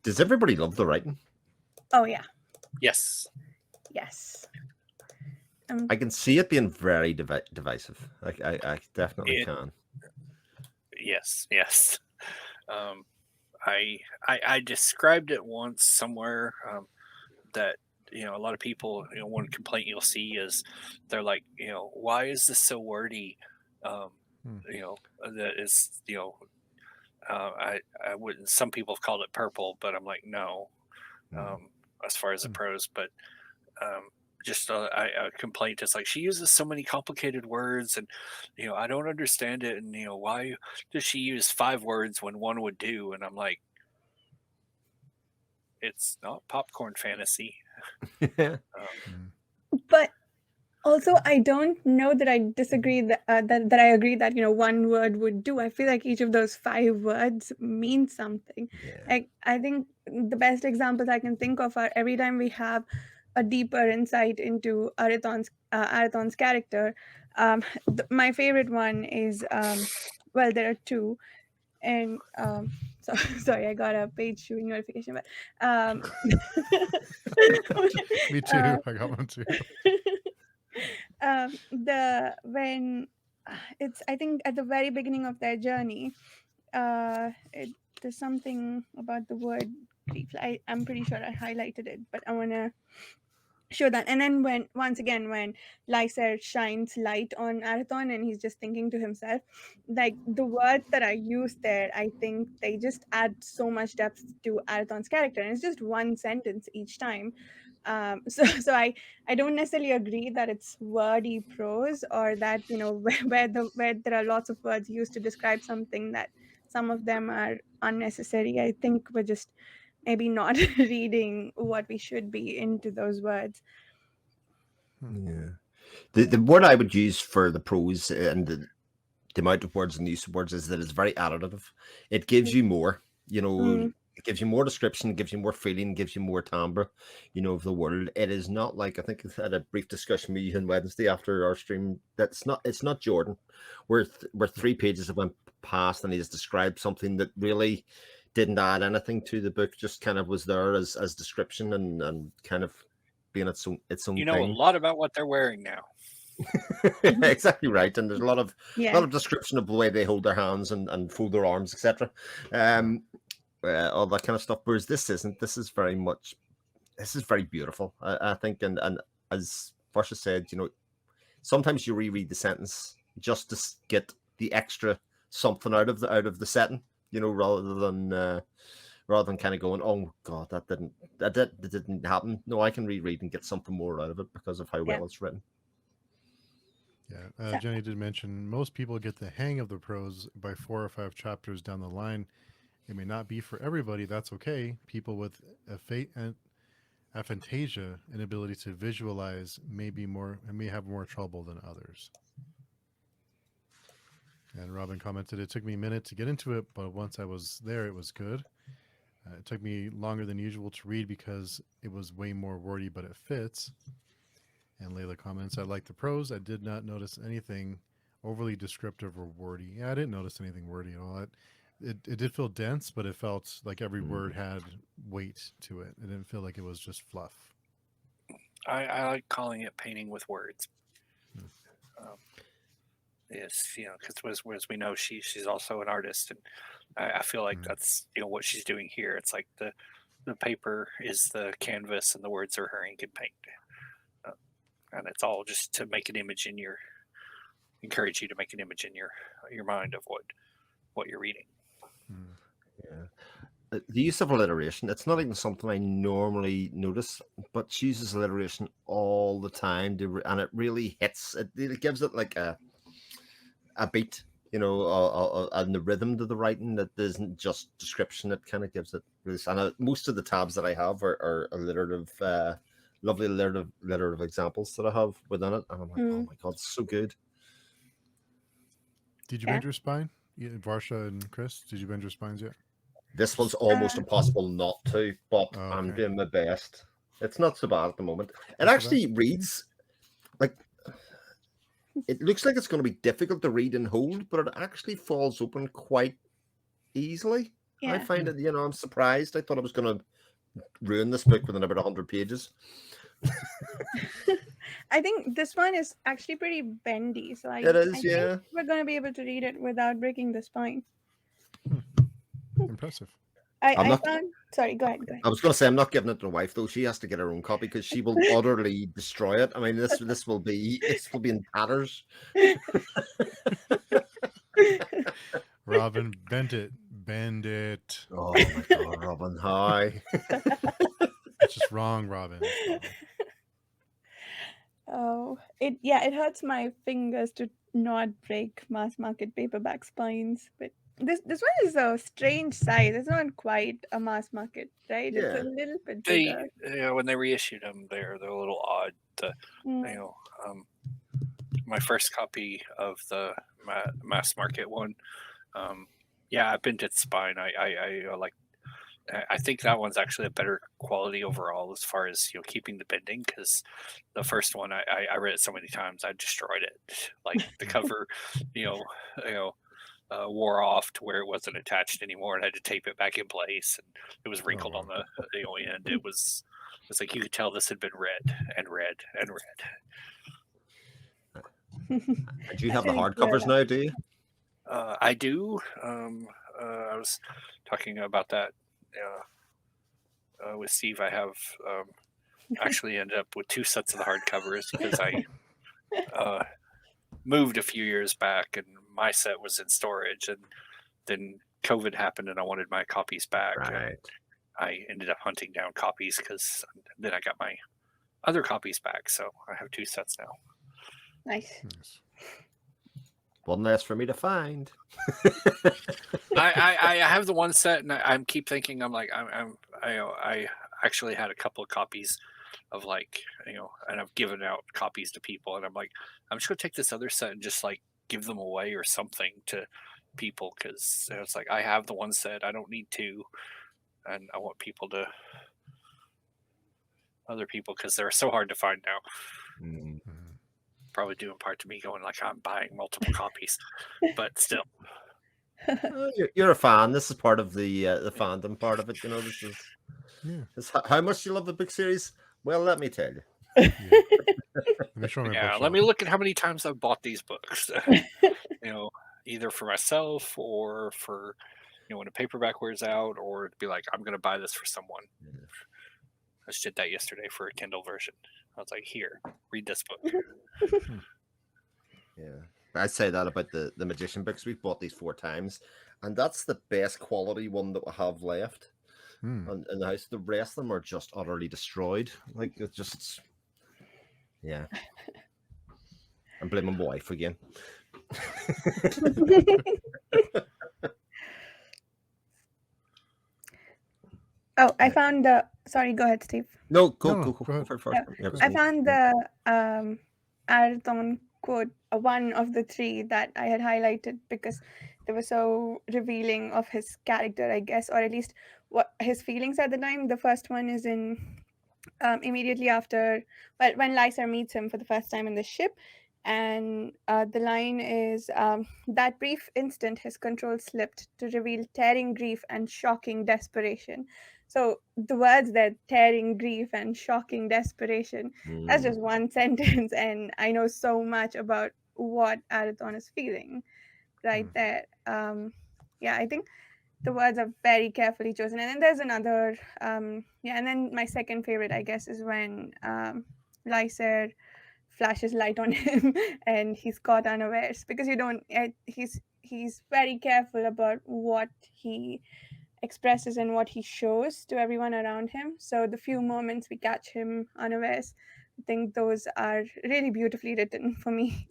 S2: Does everybody love the writing?
S4: Oh yeah.
S3: Yes.
S2: I can see it being very divisive. I definitely can.
S3: Yes. I described it once somewhere that a lot of people, one complaint you'll see is they're like, why is this so wordy? that is, I wouldn't. Some people have called it purple, but I'm like, no. As far as the prose, but just a complaint is like she uses so many complicated words, and I don't understand it, and why does she use 5 words when 1 would do? And I'm like, it's not popcorn fantasy.
S4: But also, I don't know that I disagree that I agree that 1 word would do. I feel like each of those 5 words means something. Like, I think the best examples I can think of are every time we have a deeper insight into Arathon's character. My favorite one is well, there are 2, and so sorry, I got a page shooting notification, but
S1: Me too. I got one too.
S4: when it's, I think, at the very beginning of their journey, there's something about the word grief. I'm pretty sure I highlighted it, but I want to show that. And then when Lyser shines light on Arathon and he's just thinking to himself, like, the words that are used there, I think they just add so much depth to Arathon's character, and it's just 1 sentence each time. So I don't necessarily agree that it's wordy prose, or that where there are lots of words used to describe something, that some of them are unnecessary. I think we're just maybe not reading what we should be into those words.
S2: Yeah. The word I would use for the prose and the amount of words and use of words is that it's very additive. It gives you more, it gives you more description, gives you more feeling, gives you more timbre, of the world. It is not like, I think I had a brief discussion with you on Wednesday after our stream. It's not Jordan, where 3 pages have went past and he has described something that really didn't add anything to the book, just kind of was there as description and kind of being its own
S3: You know
S2: thing.
S3: a lot about what they're wearing now.
S2: Exactly right, and there's a lot of
S4: Yeah.
S2: description of the way they hold their hands and fold their arms, etc. All that kind of stuff. Whereas this isn't. This is very beautiful. I think, and as Varsha said, sometimes you reread the sentence just to get the extra something out of the setting, rather than kind of going, oh god, that didn't happen. No, I can reread and get something more out of it because of how well it's written.
S1: Yeah, Jenny did mention most people get the hang of the prose by 4 or 5 chapters down the line. It may not be for everybody. That's okay. People with aphantasia, inability to visualize, may have more trouble than others. And Robin commented, it took me a minute to get into it, but once I was there, it was good. It took me longer than usual to read because it was way more wordy, but it fits. And Layla comments, I like the prose. I did not notice anything overly descriptive or wordy. Yeah, I didn't notice anything wordy at all. It did feel dense, but it felt like every word had weight to it. It didn't feel like it was just fluff.
S3: I like calling it painting with words. Yes, because as we know, she's also an artist, and I feel like that's what she's doing here. It's like the paper is the canvas, and the words are her ink and paint. And it's all just to make an image encourage you to make an image in your mind of what you're reading.
S2: Yeah. The use of alliteration, it's not even something I normally notice, but she uses alliteration all the time, and it really hits. It gives it like a beat, and the rhythm to the writing that isn't just description. It kind of gives it really. And most of the tabs that I have are alliterative. Lovely alliterative examples that I have within it, and I'm like, oh my god, it's so good.
S1: Did you bend your spine? Varsha and Chris, did you bend your spines yet?
S2: This one's almost impossible not to, but
S1: okay.
S2: I'm doing my best. It's not so bad at the moment. It actually reads like it looks like it's going to be difficult to read and hold, but it actually falls open quite easily. I find it, I'm surprised. I thought I was going to ruin this book within about 100 pages.
S4: I think this one is actually pretty bendy, so I think we're going to be able to read it without breaking the spine.
S1: Impressive.
S4: Sorry, go ahead.
S2: I was going to say, I'm not giving it to the wife though. She has to get her own copy because she will utterly destroy it. I mean, this will be in tatters.
S1: Robin, bend it. Bend it.
S2: Oh my god, Robin, hi.
S1: It's just wrong, Robin. It's wrong.
S4: Oh, it hurts my fingers to not break mass market paperback spines, but this one is a strange size. It's not quite a mass market, right? It's a
S2: Yeah.
S4: little bit
S3: They,
S4: bigger.
S3: when they reissued them, they're a little odd.
S4: Mm.
S3: My first copy of the mass market one, yeah, I bent its spine. I think that one's actually a better quality overall as far as keeping the bending, because the first one I read it so many times I destroyed it. Like the cover, you know, you know, wore off to where it wasn't attached anymore, and I had to tape it back in place, and it was wrinkled on
S1: wow.
S3: the end. It's like you could tell this had been read and read and read.
S2: And do you have the
S4: Actually,
S2: hardcovers now, do you?
S3: I do. I was talking about that with Steve. I have actually ended up with 2 sets of the hardcovers because I moved a few years back and my set was in storage, and then COVID happened and I wanted my copies back. And
S2: Right.
S3: I ended up hunting down copies because then I got my other copies back. So I have 2 sets now.
S4: Nice.
S1: Nice.
S2: One less for me to find.
S3: I have the one set, and I keep thinking I actually had a couple of copies of and I've given out copies to people, and I'm like, I'm just gonna take this other set and just give them away or something to people, because it's like I have the one set, I don't need 2, and I want other people, because they're so hard to find now.
S2: Mm.
S3: Probably due in part to me going I'm buying multiple copies, but still.
S2: You're a fan. This is part of the fandom part of it. This is how much you love the book series. Well, let me tell you.
S1: Yeah. Let me show my
S3: Yeah,
S1: bookshelf.
S3: let me look at how many times I've bought these books. Either for myself or for when a paperback wears out, or to be like, I'm going to buy this for someone.
S2: Yeah.
S3: I just did that yesterday for a Kindle version. I was like, here, read this book.
S2: Yeah, I say that about the Magician books. We've bought these 4 times, and that's the best quality one that we have left in the house. The rest of them are just utterly destroyed. Like it's just, yeah. I'm blaming my wife again.
S4: Oh, I found the. Sorry, go ahead, Steve.
S2: No,
S1: No,
S2: go
S1: go ahead.
S2: first.
S4: Yeah. I found the Arathon quote, one of the 3 that I had highlighted because they were so revealing of his character, I guess, or at least what his feelings at the time. The first one is in immediately after, when Lysa meets him for the first time in the ship, and the line is, that brief instant his control slipped to reveal tearing grief and shocking desperation. So the words there, tearing grief and shocking desperation, that's just one sentence, and I know so much about what Arathon is feeling right there. Yeah, I think the words are very carefully chosen. And then there's another, and then my second favorite, I guess, is when Lyser flashes light on him and he's caught unawares, because he's very careful about what he expresses and what he shows to everyone around him. So the few moments we catch him unawares, I think those are really beautifully written for me.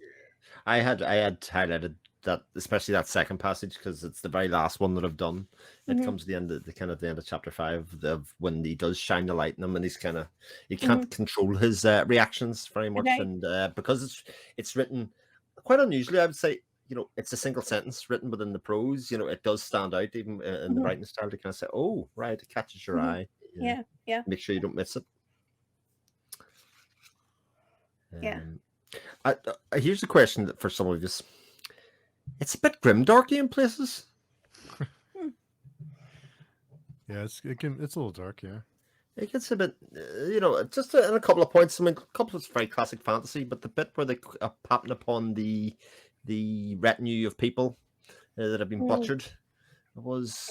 S2: I had highlighted that, especially that second passage, because it's the very last one that I've done. It comes to the end of the end of chapter 5, of when he does shine the light on him, and he can't control his reactions very much,
S4: Right.
S2: and because it's written quite unusually, I would say. It's a single sentence written within the prose. It does stand out even in the writing style to kind of say, "Oh, right, it catches your eye."
S4: Yeah.
S2: Make sure you don't miss it.
S4: Yeah.
S2: Here's a question that for some of us. It's a bit grimdarky in places.
S1: Yeah, it's a little dark. Yeah,
S2: It gets a bit, just in a couple of points. I mean, a couple of very classic fantasy, but the bit where they happen upon the retinue of people that have been butchered was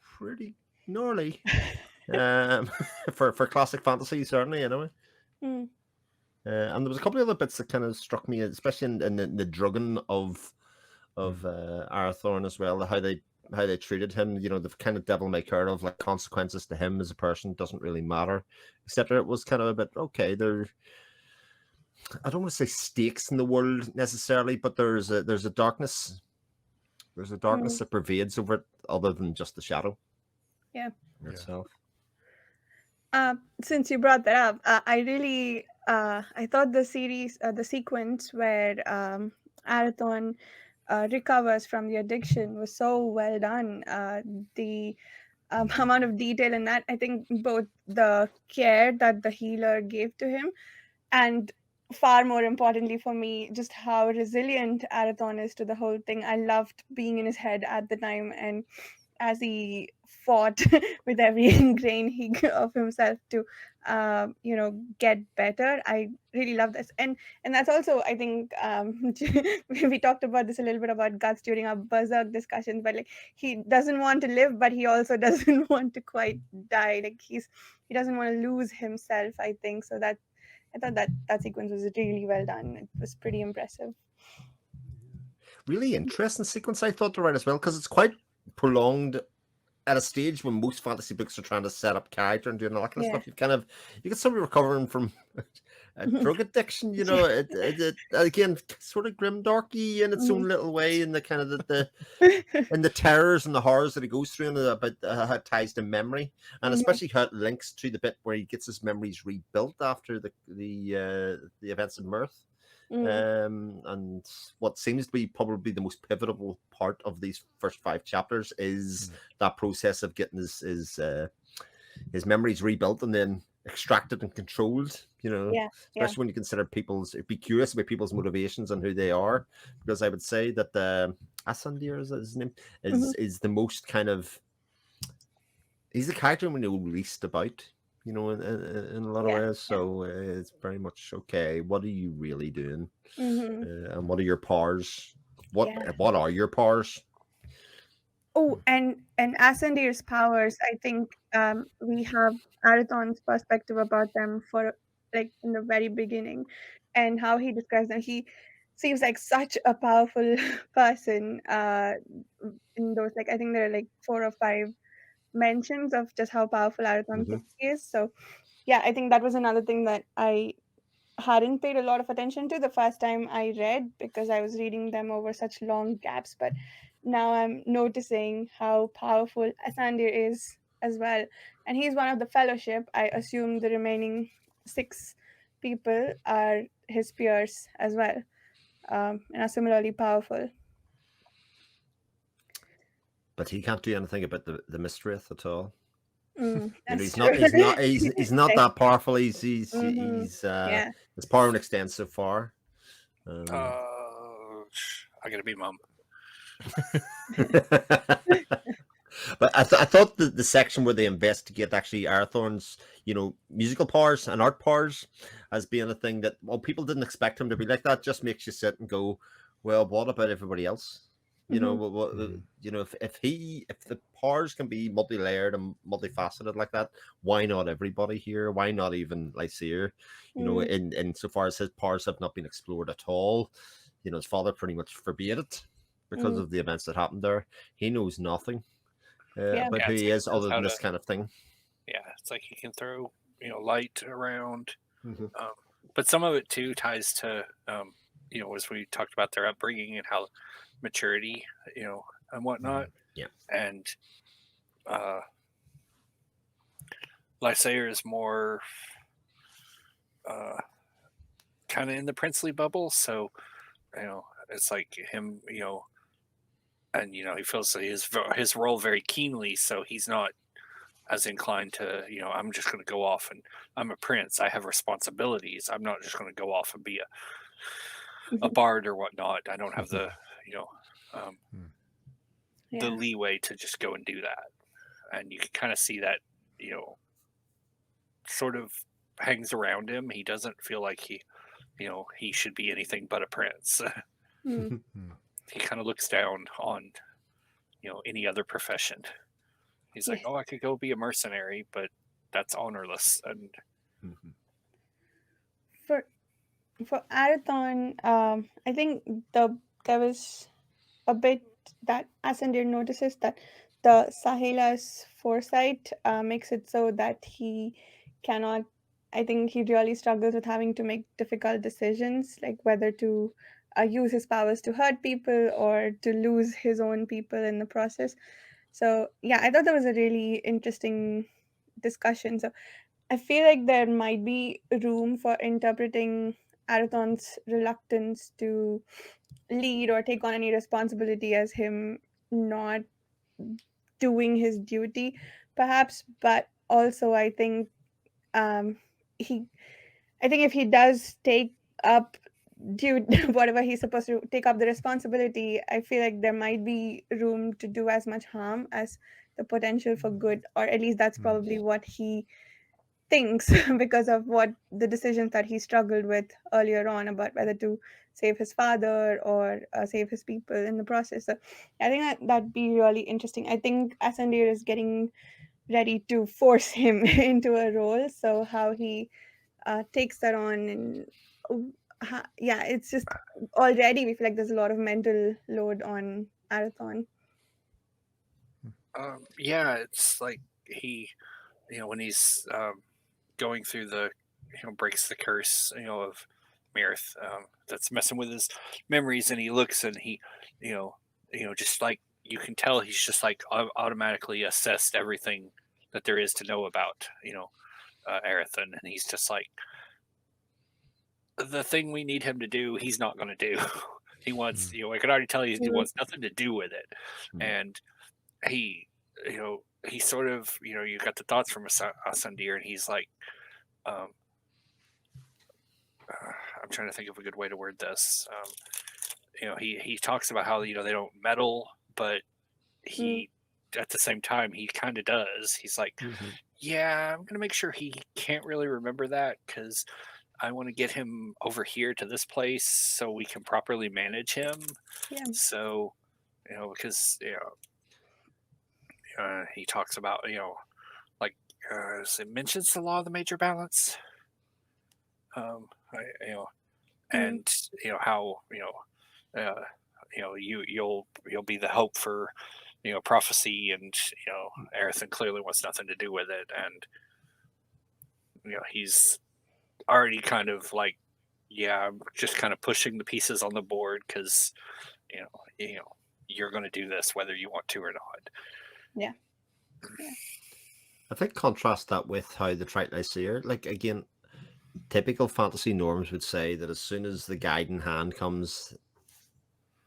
S2: pretty gnarly. For classic fantasy, certainly, anyway. And there was a couple of other bits that kind of struck me, especially in the drugging of Arathorn as well. How they treated him, the kind of devil may care of, like, consequences to him as a person doesn't really matter, etc. It was kind of a bit okay. I don't want to say stakes in the world necessarily, but there's a darkness. There's a darkness that pervades over it, other than just the shadow.
S4: Yeah.
S2: Itself.
S4: Since you brought that up, I thought the sequence where Arathorn recovers from the addiction was so well done. The amount of detail in that, I think both the care that the healer gave to him, and far more importantly for me, just how resilient Arathorn is to the whole thing. I loved being in his head at the time, and as he fought with every grain of himself to get better. I really love this, and that's also, I think, we talked about this a little bit about Guts during our Berserk discussions, but like, he doesn't want to live, but he also doesn't want to quite die. Like, he doesn't want to lose himself, I think. So that, I thought that sequence was really well done. It was pretty impressive.
S2: Really interesting sequence, I thought, to write as well, because it's quite prolonged at a stage when most fantasy books are trying to set up character and doing all that kind of stuff. You get somebody recovering from a drug addiction, it again, sort of grimdarky in its own little way, in the kind of the and the terrors and the horrors that he goes through, and about how it ties to memory, and especially how it links to the bit where he gets his memories rebuilt after the events of Mirth. And what seems to be probably the most pivotal part of these first 5 chapters is that process of getting his memories rebuilt and then extracted and controlled, especially when you consider be curious about people's motivations and who they are, because I would say that Asandir is his name, is the most kind of, he's the character we know least about, in a lot of ways. So it's very much, okay, what are you really doing? And what are your powers? What are your powers?
S4: Oh, and Asandir's powers, I think we have Arathorn's perspective about them for, like, in the very beginning, and how he describes them. He seems like such a powerful person in those, like, I think there are like 4 or 5 mentions of just how powerful Arathorn is. So yeah, I think that was another thing that I hadn't paid a lot of attention to the first time I read, because I was reading them over such long gaps. But now I'm noticing how powerful Asandir is as well. And he's one of the fellowship. I assume the remaining 6 people are his peers as well, and are similarly powerful.
S2: But he can't do anything about the Mistwraith at all.
S4: He's
S2: not that powerful. His power and extends so far.
S3: I gotta be mum.
S2: But I thought the section where they investigate actually Arathorn's, musical powers and art powers as being a thing that, well, people didn't expect him to be like that, just makes you sit and go, well, what about everybody else? If the powers can be multi-layered and multifaceted like that, why not everybody here? Why not even Lysair? In so far as his powers have not been explored at all, his father pretty much forbade it because of the events that happened there. He knows nothing about who he is, other than this kind of thing.
S3: Yeah, it's like he can throw light around, but some of it too ties to as we talked about their upbringing and how maturity, and whatnot. And Lysair is more kind of in the princely bubble, so it's like him, and he feels his role very keenly, so he's not as inclined to, I'm just going to go off and I'm a prince, I have responsibilities, I'm not just going to go off and be a bard or whatnot. I don't have the the leeway to just go and do that. And you can kind of see that, sort of hangs around him. He doesn't feel like he should be anything but a prince. He kind of looks down on, any other profession. He's like, oh, I could go be a mercenary, but that's honorless. And
S4: for Arathorn, I think there was a bit that Asandir notices that the Sahila's foresight makes it so that he cannot. I think he really struggles with having to make difficult decisions, like whether to use his powers to hurt people or to lose his own people in the process. So yeah, I thought that was a really interesting discussion. So I feel like there might be room for interpreting Arathon's reluctance to lead or take on any responsibility as him not doing his duty, perhaps. But also, um, he, I think if he does take up whatever he's supposed to take up the responsibility, I feel like there might be room to do as much harm as the potential for good, or at least that's probably what he thinks because of what the decisions that he struggled with earlier on about whether to save his father or save his people in the process. So I think that'd be really interesting. I think Asandir is getting ready to force him into a role. So how he takes that on, and yeah, it's just already we feel like there's a lot of mental load on Arathon.
S3: Yeah, it's like he, when he's going through the, breaks the curse, of Mirth, that's messing with his memories, and he looks and he, just like you can tell, he's just like automatically assessed everything that there is to know about, Arathon, and he's just like, the thing we need him to do, he's not going to do. He wants, I can already tell he wants nothing to do with it, and he, he sort of, you got the thoughts from Asandir, and he's like, I'm trying to think of a good way to word this. He talks about how they don't meddle, but he at the same time he kind of does. He's like, yeah, I'm gonna make sure he can't really remember that because I want to get him over here to this place so we can properly manage him.
S4: Yeah.
S3: So, because he talks about like it mentions the law of the major balance. And how you'll be the hope for prophecy, and Arathon clearly wants nothing to do with it, and he's already kind of like, yeah, I'm just kind of pushing the pieces on the board because you're going to do this whether you want to or not.
S4: Yeah.
S2: I think contrast that with how the Triton like again, typical fantasy norms would say that as soon as the guiding hand comes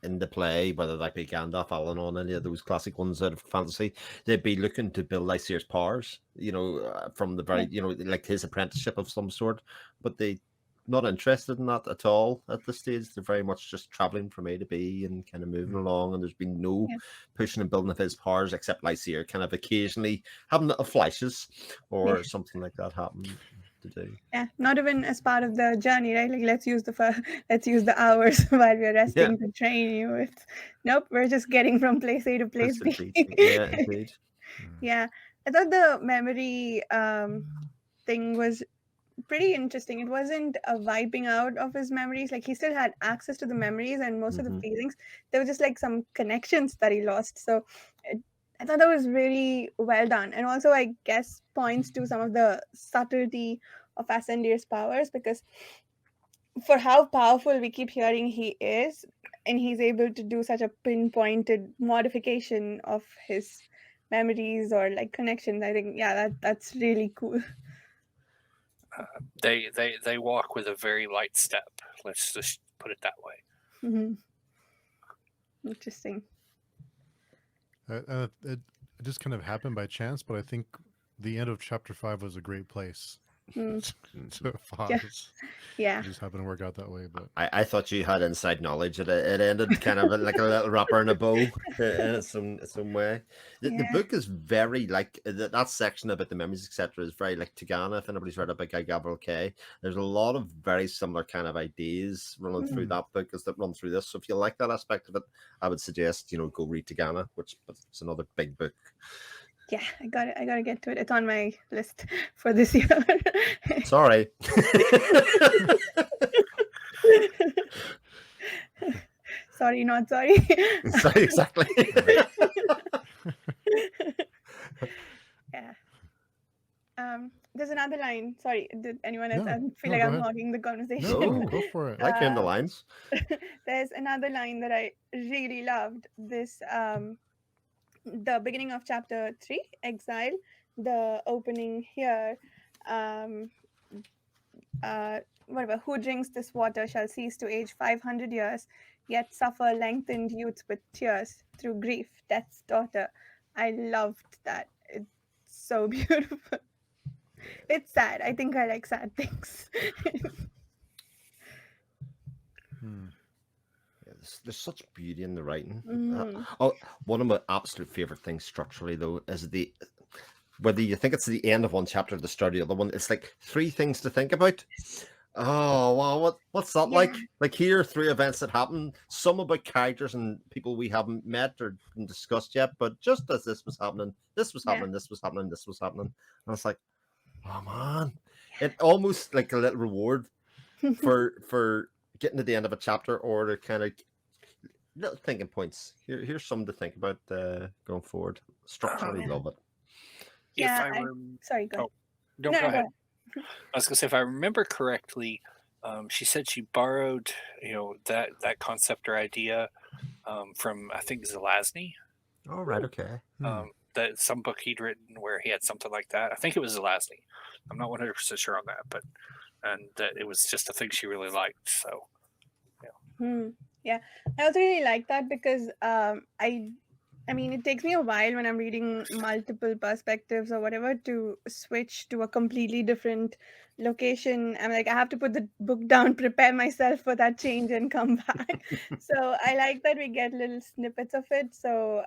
S2: into play, whether that be Gandalf, Alanon, any of those classic ones out of fantasy, they'd be looking to build Lysair's powers, from the very, like his apprenticeship of some sort, but they not interested in that at all at this stage. They're very much just traveling from A to B and kind of moving along, and there's been no pushing and building of his powers except Lysair kind of occasionally having little flashes or something like that happen to do.
S4: Yeah, not even as part of the journey, right? Like let's use the hours while we're resting to train you. It's nope, we're just getting from place A to place B.
S2: Yeah, indeed.
S4: Yeah, I thought the memory thing was pretty interesting. It wasn't a wiping out of his memories. Like he still had access to the memories and most of the feelings. There were just like some connections that he lost. So I thought that was really well done, and also I guess points to some of the subtlety of Asandir's powers, because for how powerful we keep hearing he is, and he's able to do such a pinpointed modification of his memories or like connections. I think that's really cool.
S3: They walk with a very light step. Let's just put it that way.
S4: Interesting.
S1: It just kind of happened by chance, but I think the end of chapter 5 was a great place to pause.
S4: Yeah.
S1: It just happened to work out that way. But
S2: I thought you had inside knowledge. It ended kind of like a little wrapper in a bow in some way. The book is very like that section about the memories, etc. is very like Tigana. If anybody's read it by Guy Gavriel Kay, there's a lot of very similar kind of ideas running through that book as that run through this. So if you like that aspect of it, I would suggest go read Tigana, which is another big book.
S4: Yeah, I gotta get to it. It's on my list for this year. sorry, not sorry.
S2: Sorry, exactly.
S4: Yeah. There's another line. Sorry, did anyone else?
S1: No,
S4: I feel
S1: no,
S4: like
S1: go
S4: I'm
S1: ahead.
S4: hogging the
S1: No,
S4: conversation.
S1: go for it.
S2: I like hearing the lines.
S4: There's another line that I really loved. This the beginning of chapter 3, Exile, the opening here. Whatever, who drinks this water shall cease to age 500 years, yet suffer lengthened youth with tears through grief, death's daughter. I loved that. It's so beautiful. It's sad. I think I like sad things.
S2: Yeah, there's such beauty in the writing.
S4: Mhm.
S2: One of my absolute favorite things structurally, though, is whether you think it's the end of one chapter or the start of the other one, it's like 3 things to think about. Oh wow, what's that like?
S4: Yeah.
S2: Like here are 3 events that happen, some about characters and people we haven't met or discussed yet, but just as this was happening, this was
S4: Yeah.
S2: happening, this was happening, this was happening. And it's like, oh man. It almost like a little reward for getting to the end of a chapter, or to kind of little thinking points. Here's something to think about going forward. Structurally
S4: Yeah.
S2: love it.
S4: Yeah, sorry, go ahead.
S3: No,
S4: No,
S3: go ahead.
S4: ahead.
S3: I was gonna say, if I remember correctly, she said she borrowed, that concept or idea from, I think, Zelazny.
S2: All right, okay.
S3: That some book he'd written where he had something like that. I think it was Zelazny. I'm not 100% sure on that, but and that it was just a thing she really liked. So
S4: Yeah, I also really like that because I mean, it takes me a while when I'm reading multiple perspectives or whatever to switch to a completely different location. I'm like, I have to put the book down, prepare myself for that change, and come back. So I like that we get little snippets of it. So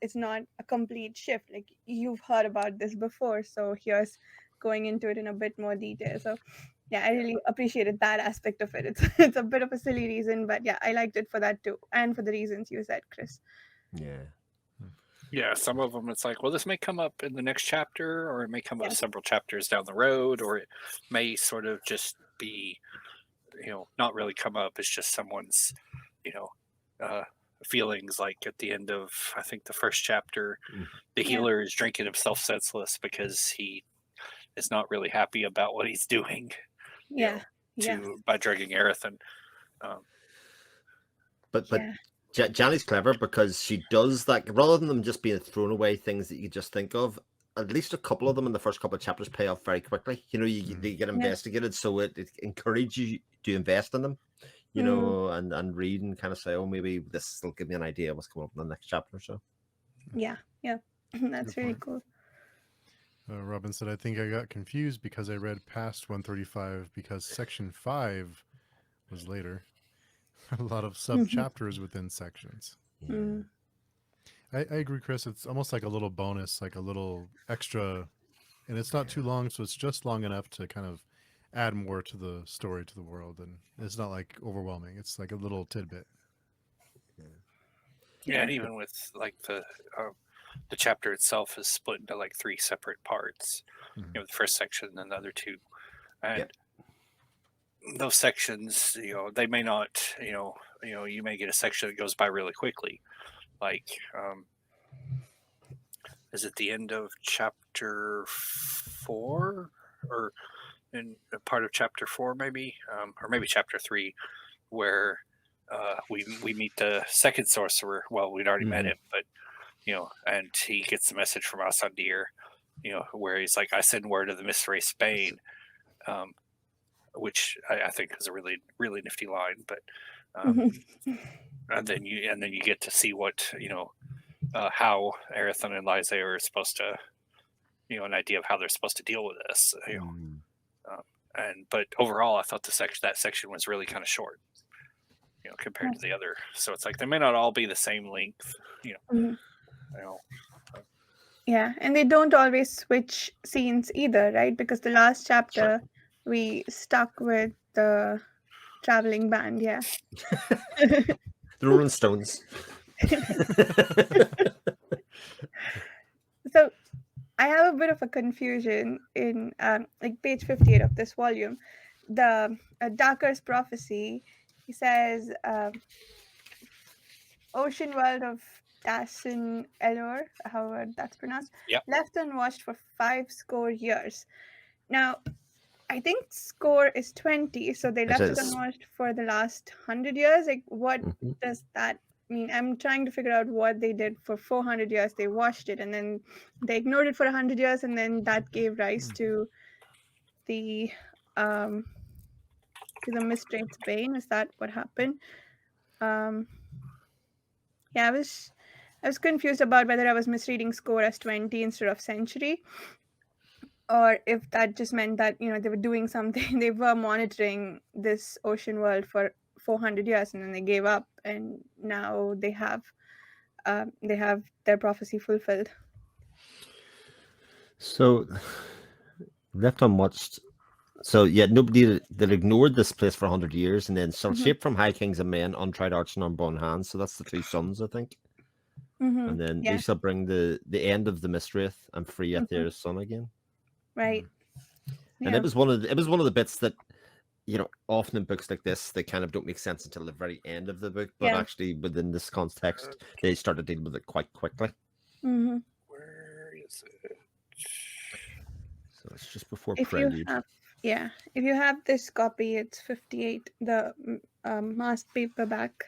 S4: it's not a complete shift. Like, you've heard about this before, so here's going into it in a bit more detail. So yeah, I really appreciated that aspect of it. It's a bit of a silly reason, but yeah, I liked it for that too, and for the reasons you said, Chris.
S3: yeah, some of them it's like, well, this may come up in the next chapter, or it may come up several chapters down the road, or it may sort of just be, not really come up. It's just someone's, feelings. Like at the end of, I think, the first chapter, the healer is drinking himself senseless because he is not really happy about what he's doing. By drugging Aerith.
S2: But Janny's clever because she does that rather than them just being thrown away things that you just think of. At least a couple of them in the first couple of chapters pay off very quickly. They get investigated, so it encourages you to invest in them. And read and kind of say, oh, maybe this will give me an idea of what's coming up in the next chapter. So
S4: yeah, that's really cool.
S1: Robin said, I think I got confused because I read past 135 because section 5 was later. A lot of sub chapters within sections. I agree, Chris. It's almost like a little bonus, like a little extra, and it's not too long, so it's just long enough to kind of add more to the story, to the world, and it's not like overwhelming. It's like a little tidbit.
S3: And even with like the chapter itself is split into like 3 separate parts. The first section and then the other 2, and those sections, they may not, you may get a section that goes by really quickly. Like, is it the end of chapter 4 or in a part of chapter 4 maybe, or maybe chapter 3, where we meet the second sorcerer. Well, we'd already met him, but and he gets a message from Asandir, where he's like, I send word of the Mistwraith Spain, which I think is a really, really nifty line. But and then you get to see what how Aerith and Lysae are supposed to, an idea of how they're supposed to deal with this. But overall, I thought that section was really kind of short, compared to the other. So it's like they may not all be the same length,
S4: Yeah, and they don't always switch scenes either, right? Because the last chapter we stuck with the traveling band.
S2: The Rolling Stones.
S4: So I have a bit of a confusion in like page 58 of this volume. The Darker's prophecy, he says ocean world of Tassin Elor, however that's pronounced,
S3: Yep.
S4: left unwatched for 5 years. Now, I think score is 20, so they
S2: It
S4: left it
S2: is.
S4: unwatched for the last 100 years. Like, what
S2: Mhm.
S4: does that mean? I'm trying to figure out what they did for 400 years. They watched it and then they ignored it for 100 years, and then that gave rise to the Mistwraith's Bane. Is that what happened? Yeah, I was confused about whether I was misreading score as 20 instead of century, or if that just meant that they were doing something. They were monitoring this ocean world for 400 years and then they gave up, and now they have their prophecy fulfilled.
S2: So left unwatched. So yeah, nobody that ignored this place for 100 years, and then some shape from high kings and men, untried arts and unborn hands. So that's the two sons, I think. And then
S4: Yeah.
S2: we shall bring the end of the Mistwraith and free at their
S4: Mhm.
S2: son again.
S4: Right.
S2: And
S4: Yeah.
S2: it was one of the bits that often in books like this they kind of don't make sense until the very end of the book, but
S4: Yeah.
S2: actually within this context they started dealing with it quite quickly.
S4: Mm-hmm.
S3: Where is it?
S2: So it's just before
S4: If
S2: Prelude.
S4: you have this copy, it's 58, the masked paperback,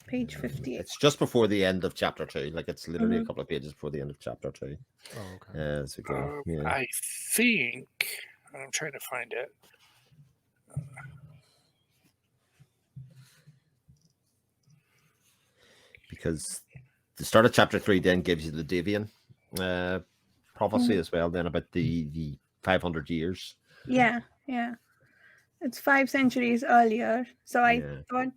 S4: page 58.
S2: It's just before the end of chapter 2. Like it's literally a couple of pages before the end of chapter 2.
S1: Oh, okay.
S2: As we go. Yeah.
S3: I think I'm trying to find it.
S2: Because the start of chapter 3 then gives you the Davian prophecy as well, then about the 500 years.
S4: Yeah. It's 5 centuries earlier. So I
S2: Yeah.
S4: thought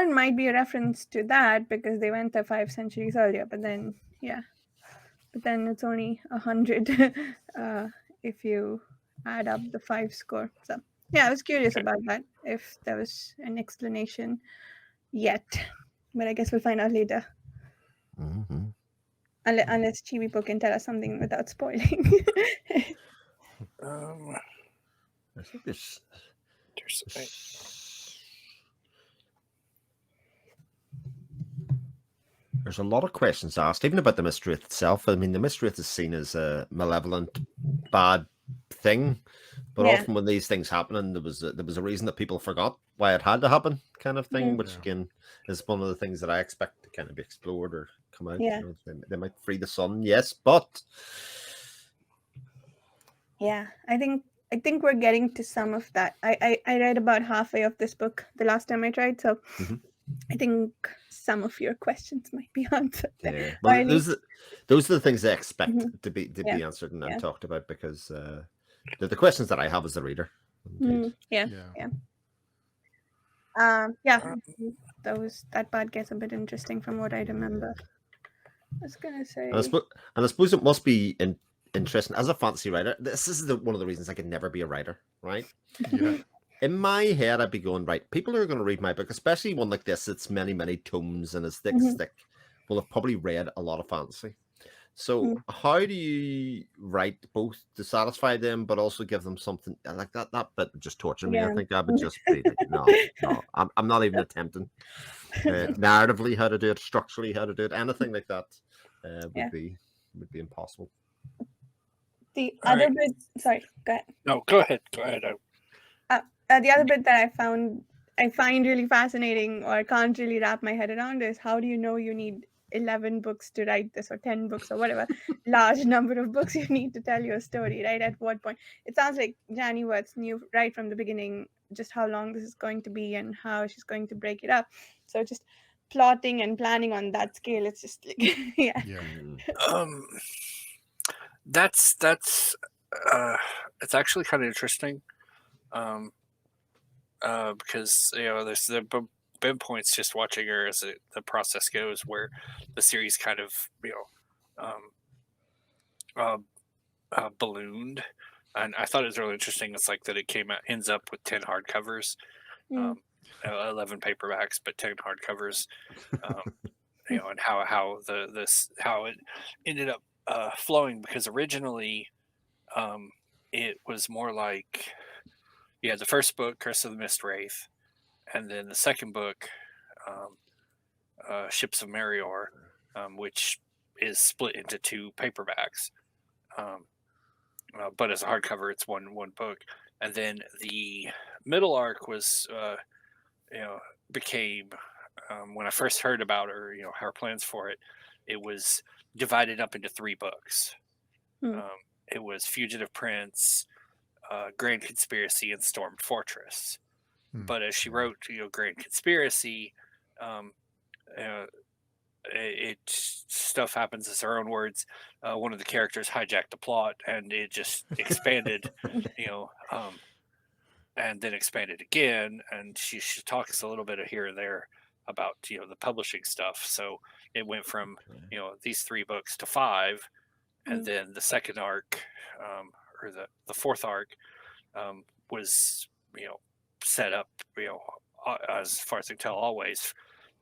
S4: it might be a reference to that because they went there 5 centuries earlier. But then it's only 100 if you add up the 5 score. So yeah, I was curious about that, if there was an explanation yet. But I guess we'll find out later.
S2: Mm-hmm.
S4: Unless Chibipo can tell us something without spoiling.
S2: I think there's a lot of questions asked, even about the Mistwraith itself. I mean, the Mistwraith is seen as a malevolent, bad thing, but often when these things happen, and there was a reason that people forgot why it had to happen, kind of thing. Which again is one of the things that I expect to kind of be explored or come out.
S4: Yeah.
S2: They might free the sun, yes, but
S4: yeah, I think we're getting to some of that. I read about halfway of this book the last time I tried, so I think some of your questions might be answered.
S2: Yeah, well, those are the things I expect to be answered and talked about, because they're the questions that I have as a reader.
S4: That part gets a bit interesting from what I remember. I was gonna say,
S2: and I suppose it must be interesting as a fantasy writer. This is one of the reasons I could never be a writer, right?
S1: Yeah.
S2: In my head, I'd be going, right, people who are going to read my book, especially one like this, it's many, many tomes and it's thick, will have probably read a lot of fantasy. So how do you write both to satisfy them, but also give them something like that? That bit would just torture me. I think I would just be like, no, I'm not even attempting. Narratively, how to do it, structurally, how to do it, anything like that would be impossible.
S4: The other bit, sorry, go ahead.
S3: No, go ahead. Go ahead.
S4: The other bit that I find really fascinating, or can't really wrap my head around, is how do you know you need 11 books to write this, or 10 books, or whatever large number of books you need to tell your story, right? At what point? It sounds like Jani Wirtz knew right from the beginning just how long this is going to be and how she's going to break it up. So just plotting and planning on that scale, it's just like
S3: That's it's actually kind of interesting, because there's been points just watching her as the process goes, where the series kind of ballooned, and I thought it was really interesting. It's like that it ends up with 10 hardcovers, 11 paperbacks, but 10 hardcovers, and how it ended up flowing, because originally it was more like the first book, Curse of the Mistwraith, and then the second book, Ships of Merior, which is split into 2 paperbacks. But as a hardcover, it's one book. And then the middle arc was, became, when I first heard about her, her plans for it, it was divided up into 3 books.
S4: Hmm.
S3: It was Fugitive Prince, Grand Conspiracy, and Stormed Fortress. But as she wrote, Grand Conspiracy, stuff happens, as her own words. One of the characters hijacked the plot, and it just expanded, and then expanded again. And she talks a little bit of here and there about the publishing stuff. So it went from these 3 books to 5, and then the second arc, or the fourth arc, was set up as far as I can tell always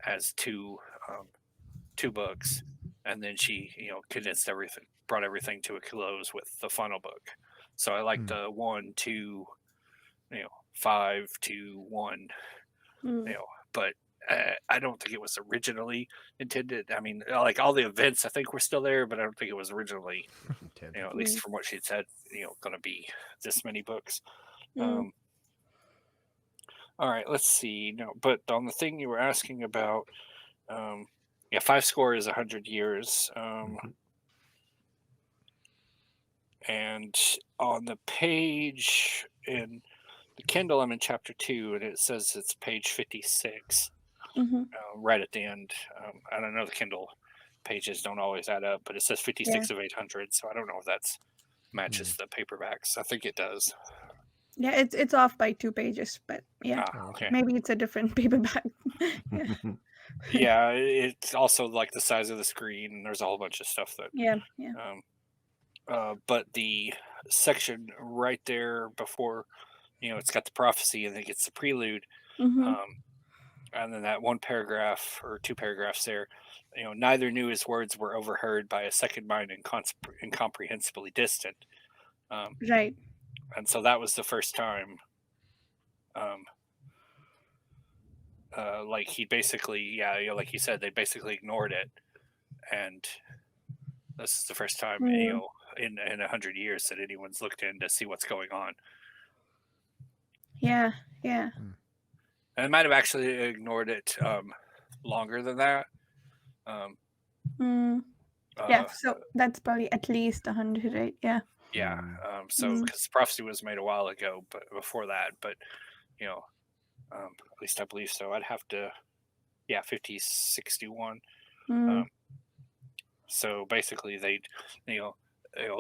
S3: as 2 books, and then she condensed everything, brought everything to a close with the final book. So I like the 1 to 5 to 1, but I don't think it was originally intended. I mean, like all the events I think were still there, but I don't think it was originally at least from what she said, going to be this many books. All right, let's see. No, but on the thing you were asking about, 5 score is 100 years. And on the page in the Kindle, I'm in chapter 2, and it says it's page 56, right at the end. I don't know, the Kindle pages don't always add up, but it says 56 of 800, so I don't know if that's matches the paperbacks. I think it does.
S4: Yeah, it's off by 2 pages, but yeah,
S3: okay.
S4: maybe it's a different paperback.
S3: Yeah, it's also like the size of the screen. There's a whole bunch of stuff that.
S4: Yeah.
S3: But the section right there before, it's got the prophecy, and then it gets the prelude, and then that 1 paragraph or 2 paragraphs there. Neither knew his words were overheard by a second mind, incomprehensibly distant.
S4: Right.
S3: And so that was the first time. Like he basically, like you said, they basically ignored it, and this is the first time, in 100 years that anyone's looked in to see what's going on.
S4: Yeah.
S3: And I might have actually ignored it longer than that.
S4: Yeah, so that's probably at least 100, right? Yeah.
S3: Yeah. So because the prophecy was made a while ago, but before that, but at least I believe so. I'd have to, 5061. So basically, they,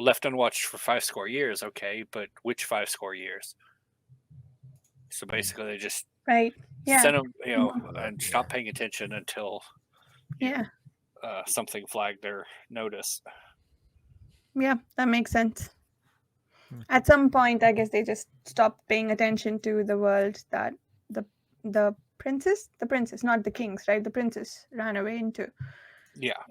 S3: left unwatched for 5 score years. Okay, but which 5 score years? So basically, they just sent them, and stopped paying attention until something flagged their notice.
S4: Yeah, that makes sense. At some point, I guess they just stopped paying attention to the world that the princess, not the kings, right? The princess ran away into. Yeah.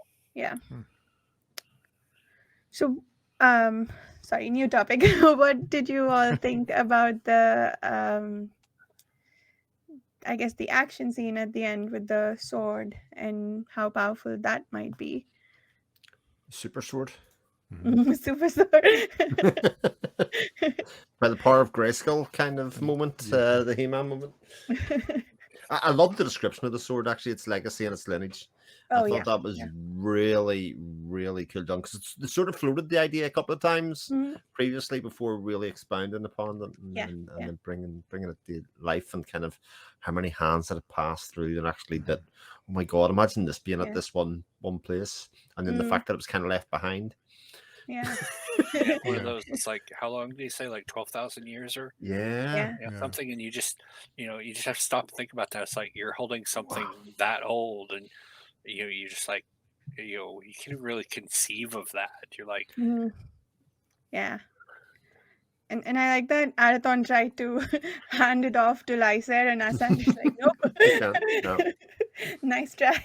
S4: So, sorry, new topic. What did you all think about the, I guess, the action scene at the end with the sword and how powerful that might be?
S2: Super sword.
S4: Super sword.
S2: By the power of Grayskull kind of moment, the He-Man moment. I love the description of the sword, actually, its legacy and its lineage. I thought that was really, really cool done, because it sort of floated the idea a couple of times previously before really expounding upon it and then bringing it to life, and kind of how many hands had it passed through, and actually that, oh my God, imagine this being at this one place, and then the fact that it was kind of left behind.
S4: Yeah.
S3: One of those, it's like, how long do you say, like 12,000 years or something, and you just have to stop and think about that. It's like you're holding something that old, and you just like, you can't really conceive of that. You're like,
S4: yeah. And I like that Arathon tried to hand it off to Lysair, and Asandra's like, nope. Nice try.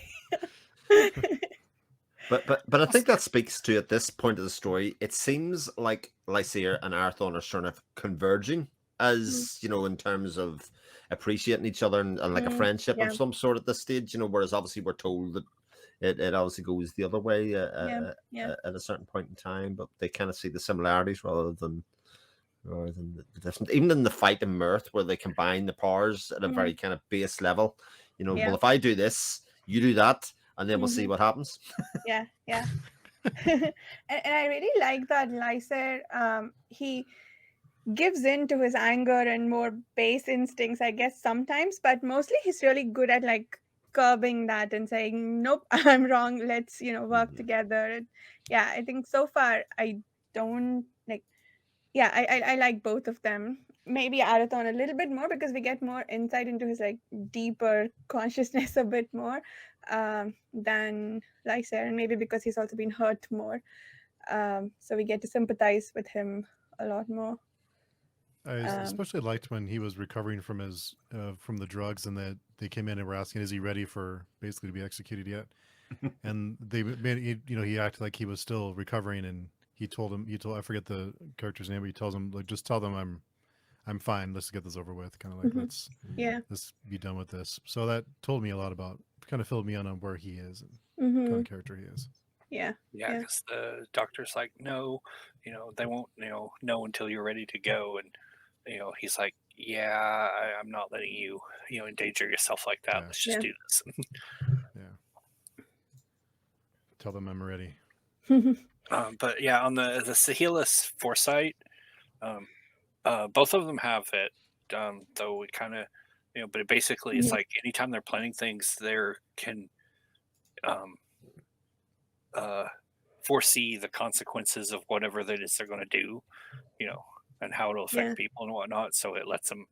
S2: But I think that speaks to, at this point of the story, it seems like Lysair and Arathon are sort of converging as in terms of appreciating each other and like a friendship
S4: Yeah.
S2: of some sort at this stage. Whereas obviously we're told that it obviously goes the other way
S4: Yeah.
S2: at a certain point in time, but they kind of see the similarities rather than the difference. Even in the fight in Mirth, where they combine the powers at a very kind of base level.
S4: Yeah.
S2: Well, if I do this, you do that, and then we'll see what happens.
S4: Yeah. and I really like that Lyser, he gives in to his anger and more base instincts, I guess, sometimes, but mostly he's really good at like curbing that and saying, nope, I'm wrong, let's work together. And yeah, I think so far I don't like, yeah, I like both of them. Maybe Arathon a little bit more because we get more insight into his like deeper consciousness a bit more than Lyser, and maybe because he's also been hurt more, so we get to sympathize with him a lot more.
S1: I especially liked when he was recovering from his from the drugs, and that they came in and were asking, "Is he ready for basically to be executed yet?" And they made he acted like he was still recovering, and he told I forget the character's name, but he tells him like, "Just tell them I'm fine. Let's get this over with." Kind of like let's be done with this. So that told me a lot about, kind of filled me in on where he is and kind of character he is.
S3: Yeah, because the doctor's like, no, they won't, know until you're ready to go, and he's like, yeah, I'm not letting you, endanger yourself like that. Let's just do this.
S1: Tell them I'm ready.
S3: But yeah, on the Sahelis foresight, both of them have it, though it kind of, but it basically it's like anytime they're planning things, they can foresee the consequences of whatever that is they're going to do, and how it'll affect people and whatnot. So it lets them,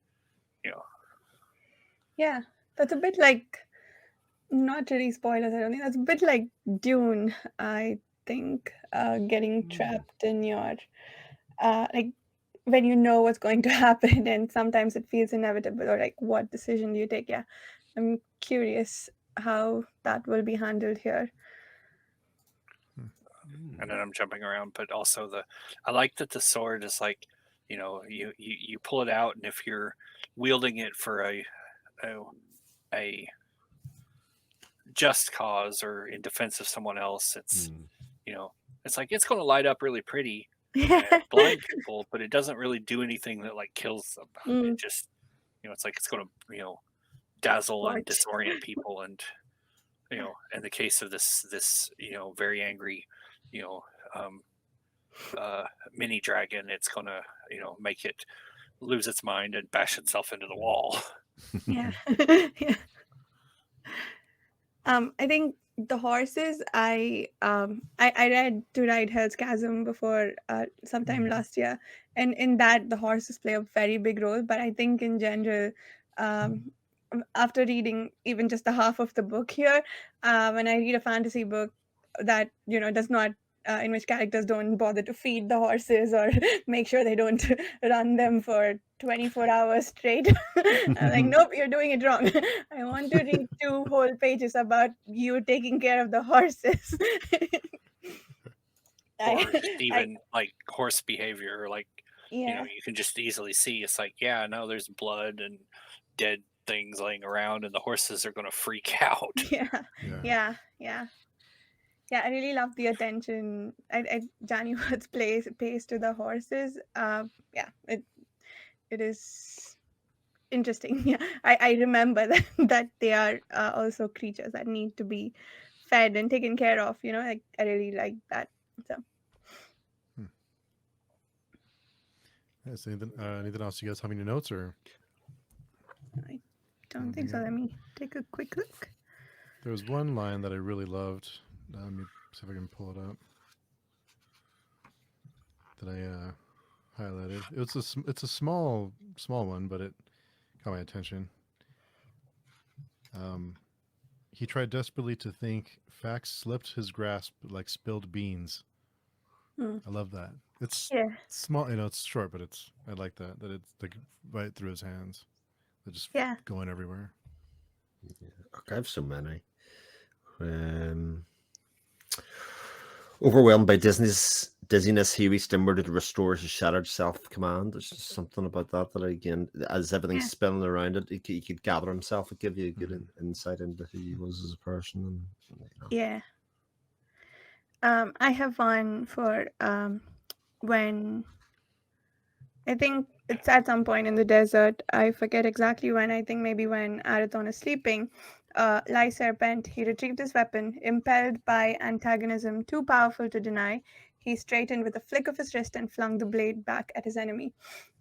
S4: Yeah, that's a bit like, not really spoilers, I don't think. That's a bit like Dune, I think, getting trapped in your, like, when you know what's going to happen and sometimes it feels inevitable, or like, what decision do you take? Yeah, I'm curious how that will be handled here.
S3: And then I'm jumping around, but also I like that the sword is like, you pull it out, and if you're wielding it for a just cause or in defense of someone else, it's it's like it's going to light up really pretty and blind people, but it doesn't really do anything that like kills them. It just it's like it's going to dazzle and disorient people, and in the case of this very angry mini dragon, it's going to make it lose its mind and bash itself into the wall.
S4: Yeah. I think the horses, I read To Ride Hell's Chasm before sometime last year, and in that the horses play a very big role. But I think in general, after reading even just the half of the book here, when I read a fantasy book that does not in which characters don't bother to feed the horses or make sure they don't run them for 24 hours straight, I'm like, nope, you're doing it wrong. I want to read 2 whole pages about you taking care of the horses.
S3: Or even like horse behavior, like you can just easily see it's like, no, there's blood and dead things laying around, and the horses are going to freak out.
S4: Yeah, I really love the attention Johnny Wood's pays to the horses. It is interesting. Yeah, I remember that they are also creatures that need to be fed and taken care of. Like, I really like that. So.
S1: Yes, anything else you guys have in your notes, or?
S4: I don't think so. Let me take a quick look.
S1: There was one line that I really loved. Let me see if I can pull it up. That I highlighted. It's a small one, but it caught my attention. He tried desperately to think. Facts slipped his grasp like spilled beans. I love that. It's small, it's short, but I like that it's like right through his hands. They're just going everywhere.
S2: Okay, I have so many. Overwhelmed by Disney's dizziness, he reached inward to restore his shattered self-command. There's just something about that again, as everything's
S4: Yeah.
S2: spinning around it, he could gather himself. It give you a good
S1: Mhm.
S2: insight into who he was as a person. And,
S4: Yeah. I have one for when I think it's at some point in the desert. I forget exactly when. I think maybe when Arathon is sleeping. Lie Serpent, he retrieved his weapon, impelled by antagonism too powerful to deny. He straightened with a flick of his wrist and flung the blade back at his enemy.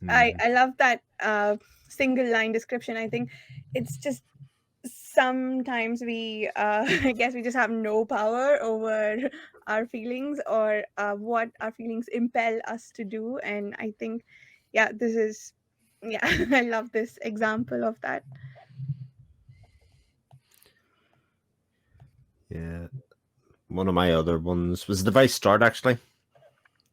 S4: I love that single line description. I think it's just sometimes we I guess we just have no power over our feelings or what our feelings impel us to do, and I think this is I love this example of that.
S2: Yeah. One of my other ones was the very start, actually.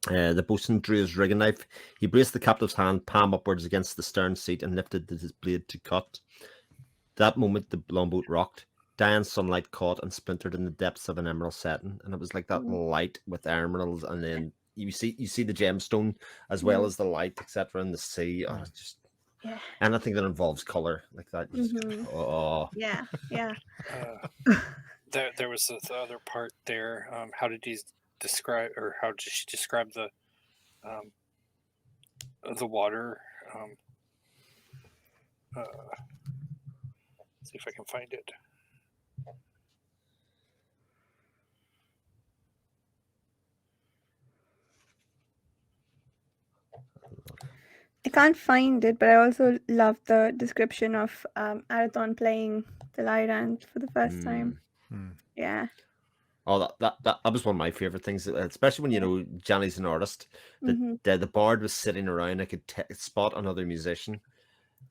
S2: The boatswain drew his rigging knife. He braced the captive's hand, palm upwards against the stern seat, and lifted his blade to cut. That moment, the longboat rocked. Diane's sunlight caught and splintered in the depths of an emerald setting, and it was like that light with emeralds, and then you see the gemstone as well as the light, etc., in the sea. Oh, it's just anything that involves color like that.
S4: Yeah.
S3: There was this other part there. How did he describe, or how did she describe the water? See if I can find it.
S4: I can't find it, but I also love the description of Arathon playing the Lyrand for the first time. Yeah.
S2: Oh, that was one of my favorite things, especially when Johnny's an artist. The bard was sitting around. I could spot another musician.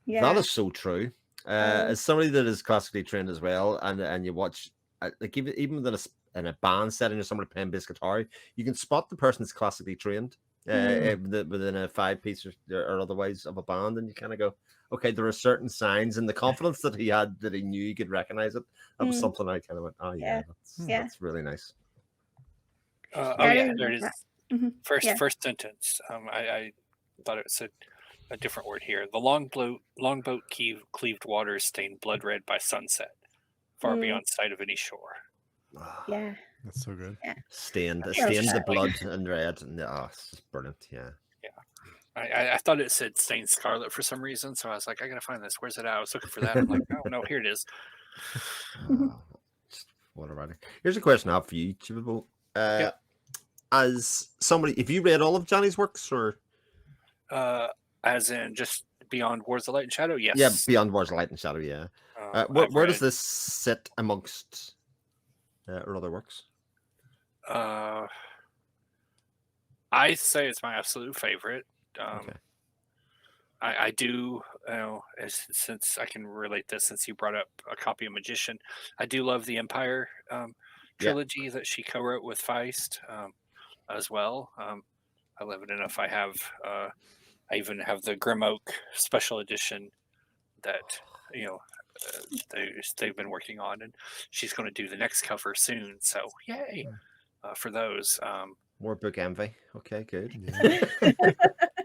S2: That is so true. As somebody that is classically trained as well, and you watch, like even in a band setting or somebody playing bass guitar, you can spot the person that's classically trained within a 5-piece or otherwise of a band, and you kind of go, okay, there are certain signs, and the confidence that he had that he knew he could recognize it. That was something I kind of went, oh yeah, that's really nice.
S3: There it is.
S4: Mm-hmm.
S3: First sentence. I thought it said a different word here. The longboat cleaved waters stained blood red by sunset, far beyond sight of any shore.
S4: Yeah,
S1: that's so good.
S4: Yeah,
S2: stained the blood and red, and it's just brilliant. Yeah.
S3: I thought it said stained scarlet for some reason, so I was like, I gotta find this. Where's it at? I was looking for that. I'm like, oh no, here it is.
S2: What a writing. Here's a question I have for you, Chivibo. As somebody, have you read all of Johnny's works, or
S3: as in just Beyond Wars of Light and Shadow? Yes.
S2: Yeah, Beyond Wars of Light and Shadow. Yeah. Where does this sit amongst her other works?
S3: I say it's my absolute favorite. I do, since I can relate this, since you brought up a copy of Magician, I do love the Empire trilogy that she co-wrote with Feist as well. I love it enough. I even have the Grim Oak special edition that they've been working on, and she's going to do the next cover soon. So yay for those.
S2: More book envy. Okay, good.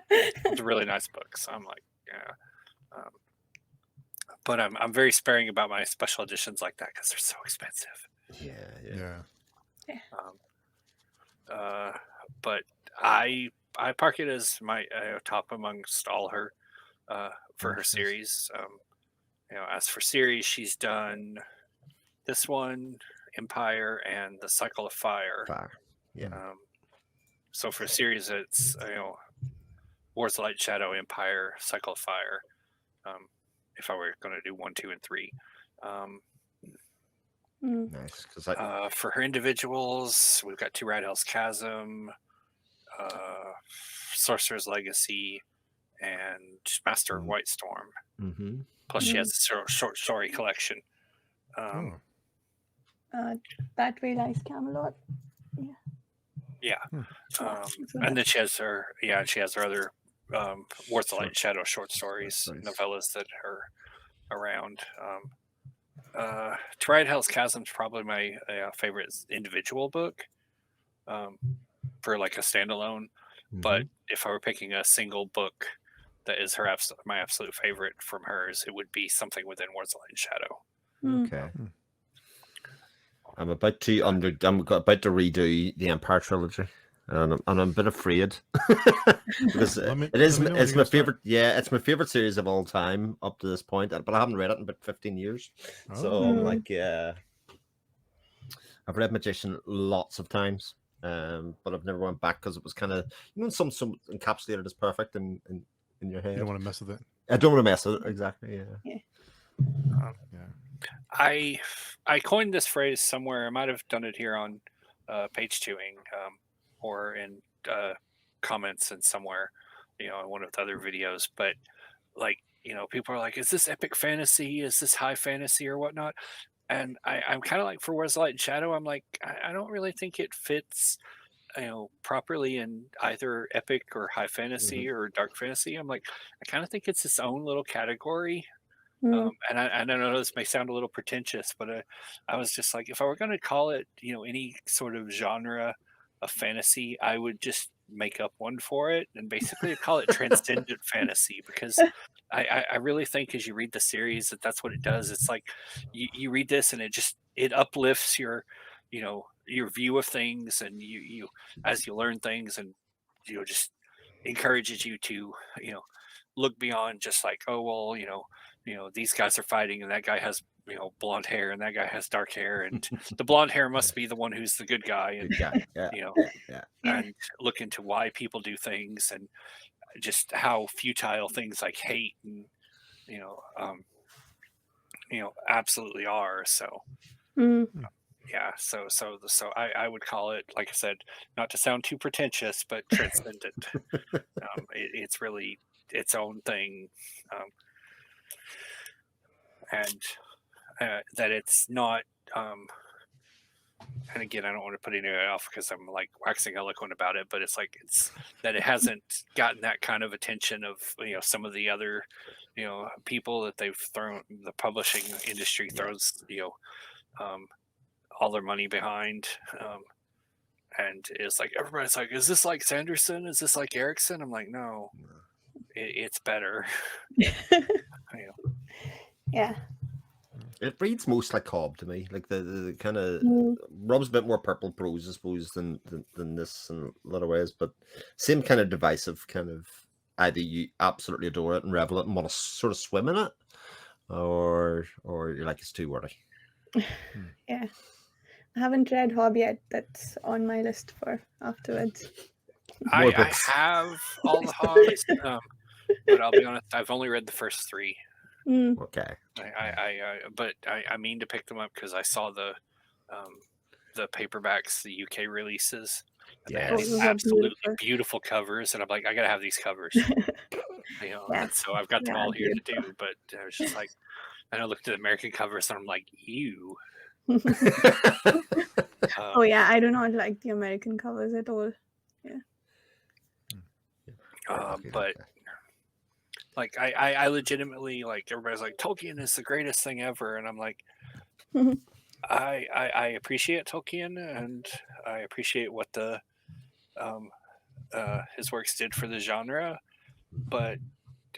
S3: It's a really nice book. So I'm like, but I'm very sparing about my special editions like that because they're so expensive.
S2: Yeah.
S3: But I park it as my top amongst all her for her series. As for series, she's done this one, Empire, and the Cycle of Fire. So for series, it's Wars of Light, Shadow, Empire, Cycle of Fire. If I were going to do 1, 2, and 3.
S2: Nice.
S3: For her individuals, we've got Two Red Hell's Chasm, Sorcerer's Legacy, and Master of White Storm. Plus, she has a short story collection.
S4: That Way Lies Camelot.
S3: And then she has her other Wars of Light and Shadow short stories, novellas that are around. To Ride Hell's Chasm is probably my favorite individual book. for like a standalone. But if I were picking a single book that is my absolute favorite from hers, it would be something within Words of Light and Shadow.
S2: Okay. I'm about to redo the Empire trilogy, and I'm a bit afraid because it's my favorite. Yeah, it's my favorite series of all time up to this point, but I haven't read it in about 15 years. So I'm like, I've read Magician lots of times, but I've never went back because it was kind of, some encapsulated as perfect in your head.
S1: You don't want to mess with it.
S2: I don't want to mess with it, exactly. Yeah.
S3: I coined this phrase somewhere. I might have done it here on page twoing, or in comments and somewhere, in one of the other videos. But like, people are like, "Is this epic fantasy? Is this high fantasy or whatnot?" And I'm kind of like, for Words of Light and Shadow, I'm like, I don't really think it fits, properly in either epic or high fantasy or dark fantasy. I'm like, I kind of think it's its own little category. And I know this may sound a little pretentious, but I was just like, if I were going to call it, any sort of genre of fantasy, I would just make up one for it and basically call it transcendent fantasy, because I really think as you read the series that's what it does. It's like you read this and it uplifts your view of things, and you as you learn things, and just encourages you to look beyond just like, oh well, these guys are fighting and that guy has blonde hair and that guy has dark hair, and the blonde hair must be the one who's the good guy, and and look into why people do things and just how futile things like hate and absolutely are. So yeah, so I would call it, like I said, not to sound too pretentious, but transcendent. It's really its own thing, and that it's not. And again, I don't want to put any off because I'm like waxing eloquent about it, but it's that it hasn't gotten that kind of attention of some of the other people that they've thrown. The publishing industry throws all their money behind, and it's like everybody's like, is this like Sanderson? Is this like Erickson? I'm like, no, it's better.
S4: Yeah.
S2: It reads most like Cobb to me, like the kind of Rob's a bit more purple prose, I suppose, than this in a lot of ways, but same kind of divisive kind of, either you absolutely adore it and revel it and want to sort of swim in it, or you're like, it's too wordy.
S4: Yeah, I haven't read Hob yet. That's on my list for afterwards.
S3: I have all the Hobbs, but I'll be honest, I've only read the first 3.
S2: Okay.
S3: But I mean to pick them up because I saw the paperbacks, the UK releases, and they had these absolutely beautiful covers, and I'm like, I gotta have these covers. And so I've got them all here to do. But I was just like, I looked at the American covers and I'm like, ew.
S4: Oh yeah, I do not like the American covers at all. Yeah.
S3: But like I legitimately, like, everybody's like, Tolkien is the greatest thing ever, and I'm like, I appreciate Tolkien, and I appreciate what the his works did for the genre, but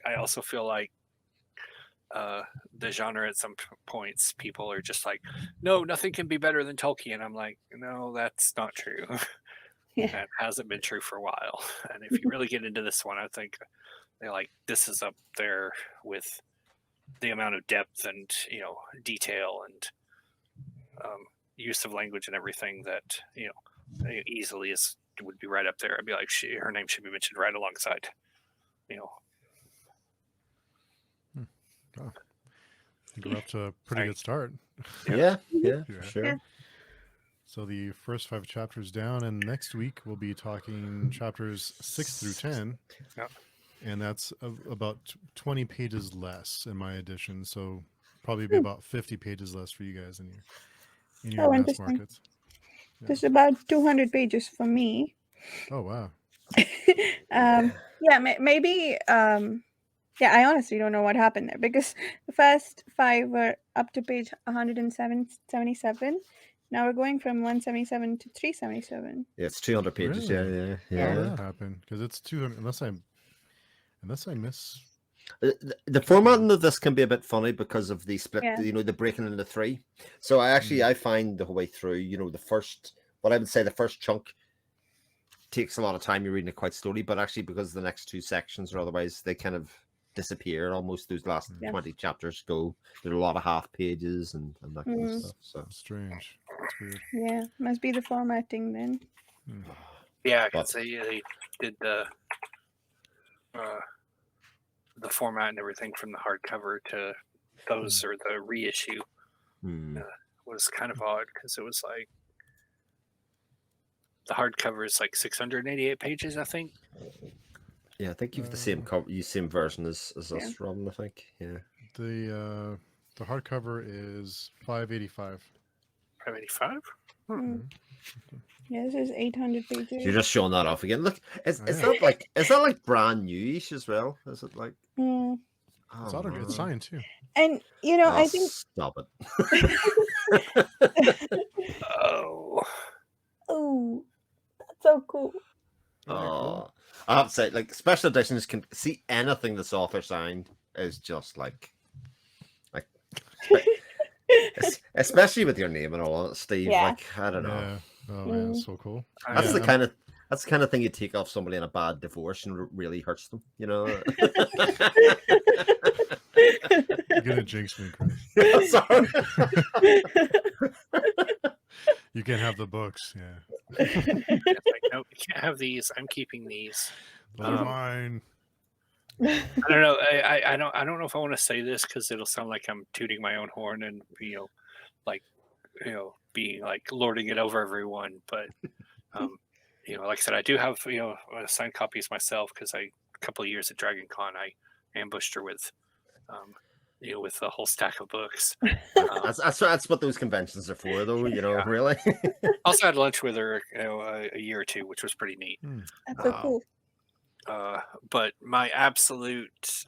S3: I also feel like the genre at some points people are just like, no, nothing can be better than Tolkien. I'm like, no, that's not true. That hasn't been true for a while. And if you really get into this one, I think they're like, this is up there with the amount of depth and detail and use of language and everything that easily would be right up there. I'd be like, her name should be mentioned right alongside.
S1: Oh. I think we're up to a pretty good start.
S2: Yeah, sure.
S4: Yeah.
S1: So the first 5 chapters down, and next week we'll be talking chapters 6 through 10.
S3: Yep.
S1: And that's about 20 pages less in my edition. So probably be about 50 pages less for you guys in your mass markets. Yeah.
S4: There's about 200 pages for me.
S1: Oh, wow.
S4: Yeah, maybe. Yeah, I honestly don't know what happened there, because the first 5 were up to page 177, Now we're going from 177 to 377.
S2: Yeah, it's 200 pages.
S1: Really?
S2: Yeah.
S1: How did that happen? Because it's 200. Unless I miss.
S2: The formatting of this can be a bit funny because of the split,
S4: Yeah.
S2: the breaking into three. So I find the whole way through, what I would say the first chunk takes a lot of time. You're reading it quite slowly, but actually because the next two sections or otherwise they kind of disappear almost. Those last 20 chapters go. There are a lot of half pages and that kind of stuff. So
S1: Strange. It's weird.
S4: Yeah, must be the formatting then.
S3: Yeah, because they did the format and everything from the hardcover to those or the reissue was kind of odd because it was like the hardcover is like 688 pages, I think.
S2: Yeah, I think you've the same same version as us, Robin. I think. Yeah.
S1: The hardcover is 585.
S3: 585.
S4: Yeah, this is 800 pages.
S2: You're just showing that off again. Look, is that like brand newish as well? Is it like?
S1: It's signed too.
S4: And I think.
S2: Stop it.
S4: Oh, that's so cool.
S2: Oh, I have to say, like special editions can see anything this author signed is just like, especially with your name and all, Steve.
S4: Yeah.
S2: Like I don't know.
S1: Yeah. Oh man, it's so cool.
S2: That's the kind of thing you take off somebody in a bad divorce and it really hurts them.
S1: You're gonna jinx me, Chris.
S2: Sorry.
S1: You can't have the books. Yeah.
S3: It's like, no, you can't have these. I'm keeping these.
S1: Those are mine.
S3: I don't know. I don't know if I want to say this because it'll sound like I'm tooting my own horn and being like lording it over everyone. But like I said, I do have signed copies myself because a couple of years at Dragon Con I ambushed her with with a whole stack of books.
S2: That's what those conventions are for, though. Really.
S3: Also had lunch with her a year or two, which was pretty neat.
S4: That's so cool.
S3: But my absolute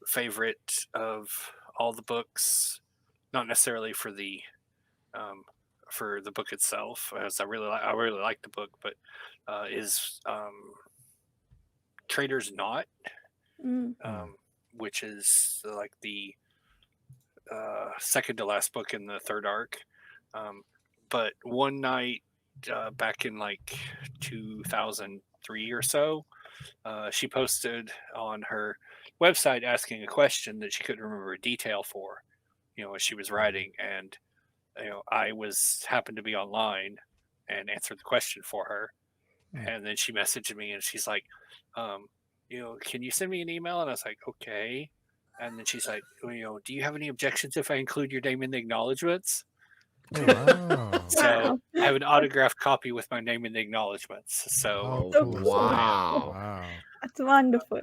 S3: favorite of all the books, not necessarily for the book itself, as I really like the book, but is Trader's Knot, which is like the second to last book in the third arc. But one night back in like 2003 or so, she posted on her website asking a question that she couldn't remember a detail for, as she was writing, and I happened to be online and answered the question for her, and then she messaged me and she's like, can you send me an email? And I was like, okay. And then she's like, do you have any objections if I include your name in the acknowledgments?
S1: Wow.
S3: So I have an autographed copy with my name in the acknowledgments. So
S2: wow.
S4: That's wonderful.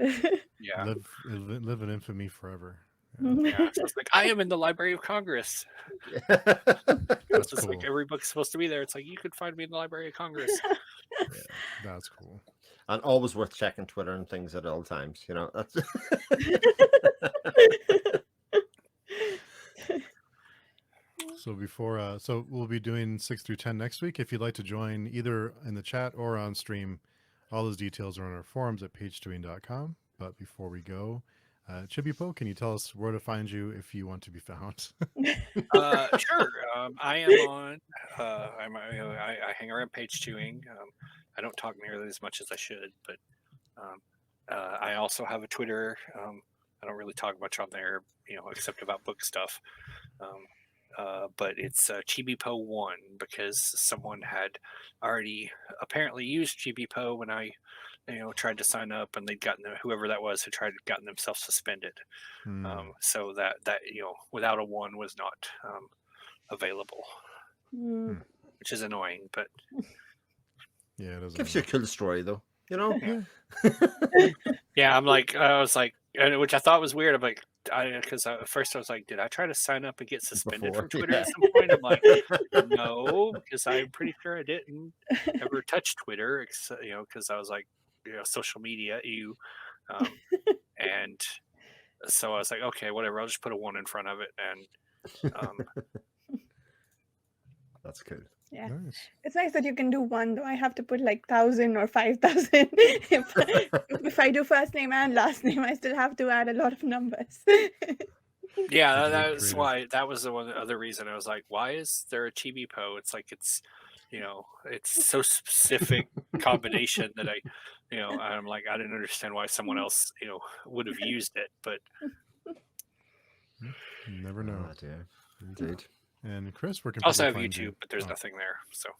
S3: Yeah.
S1: Live in infamy forever.
S3: Yeah. So it's like, I am in the Library of Congress.
S1: That's
S3: cool. Like every book's supposed to be there. It's like, you could find me in the Library of Congress.
S1: That's cool.
S2: And always worth checking Twitter and things at all times. That's.
S1: So we'll be doing 6 through 10 next week. If you'd like to join either in the chat or on stream, all those details are on our forums at pagetoing.com. But before we go, Chibipo, can you tell us where to find you if you want to be found?
S3: Sure. I am on. I hang around Page Chewing. I don't talk nearly as much as I should, but I also have a Twitter. I don't really talk much on there, except about book stuff. But it's Chibipo1 because someone had already apparently used Chibipo when I, tried to sign up, and they'd gotten whoever that was had gotten themselves suspended. So that without a 1 was not available, which is annoying. But
S1: yeah, it doesn't
S2: gives you a cool story though.
S3: Yeah, I was like, which I thought was weird. I'm like, because at first I was like, did I try to sign up and get suspended from Twitter at some point? I'm like, no, because I'm pretty sure I didn't ever touch Twitter, because I was like, social media, and so I was like, okay, whatever, I'll just put a 1 in front of it, and
S2: That's cool.
S4: Yeah.
S1: Nice.
S4: It's nice that you can do one, though. I have to put like 1,000 or 5,000. If I do first name and last name, I still have to add a lot of numbers.
S3: Yeah,
S1: Had to be
S3: that's
S1: creative.
S3: why. That was the other reason. I was like, why is there a chibi po? It's like it's so specific combination that I'm like, I didn't understand why someone else would have used it, but
S1: You never know.
S2: Oh, dear. Indeed.
S1: And Chris, where can
S3: I also
S1: people
S3: have
S1: find
S3: YouTube,
S1: you?
S3: but there's
S1: Oh,
S3: nothing there. So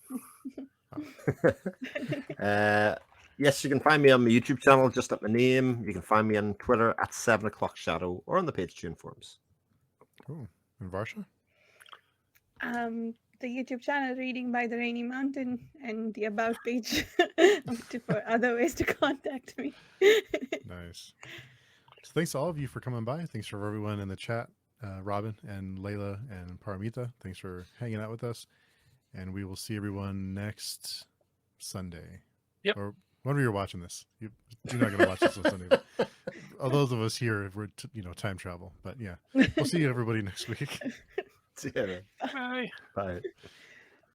S2: Yes, you can find me on my YouTube channel, just at my name. You can find me on Twitter at 7 o'clock shadow or on the Page Tune forums.
S1: cool. And Varsha?
S4: The YouTube channel Reading by the Rainy Mountain and the About page for other ways to contact me.
S1: Nice. So thanks to all of you for coming by. Thanks for everyone in the chat. Robin and Layla and Paramita, thanks for hanging out with us. And we will see everyone next Sunday.
S3: Yep.
S1: Or whenever you're watching this. You're not going to watch this on Sunday. But those of us here, we're time travel. But yeah, we'll see everybody next week.
S2: See you then.
S3: bye.
S2: Bye.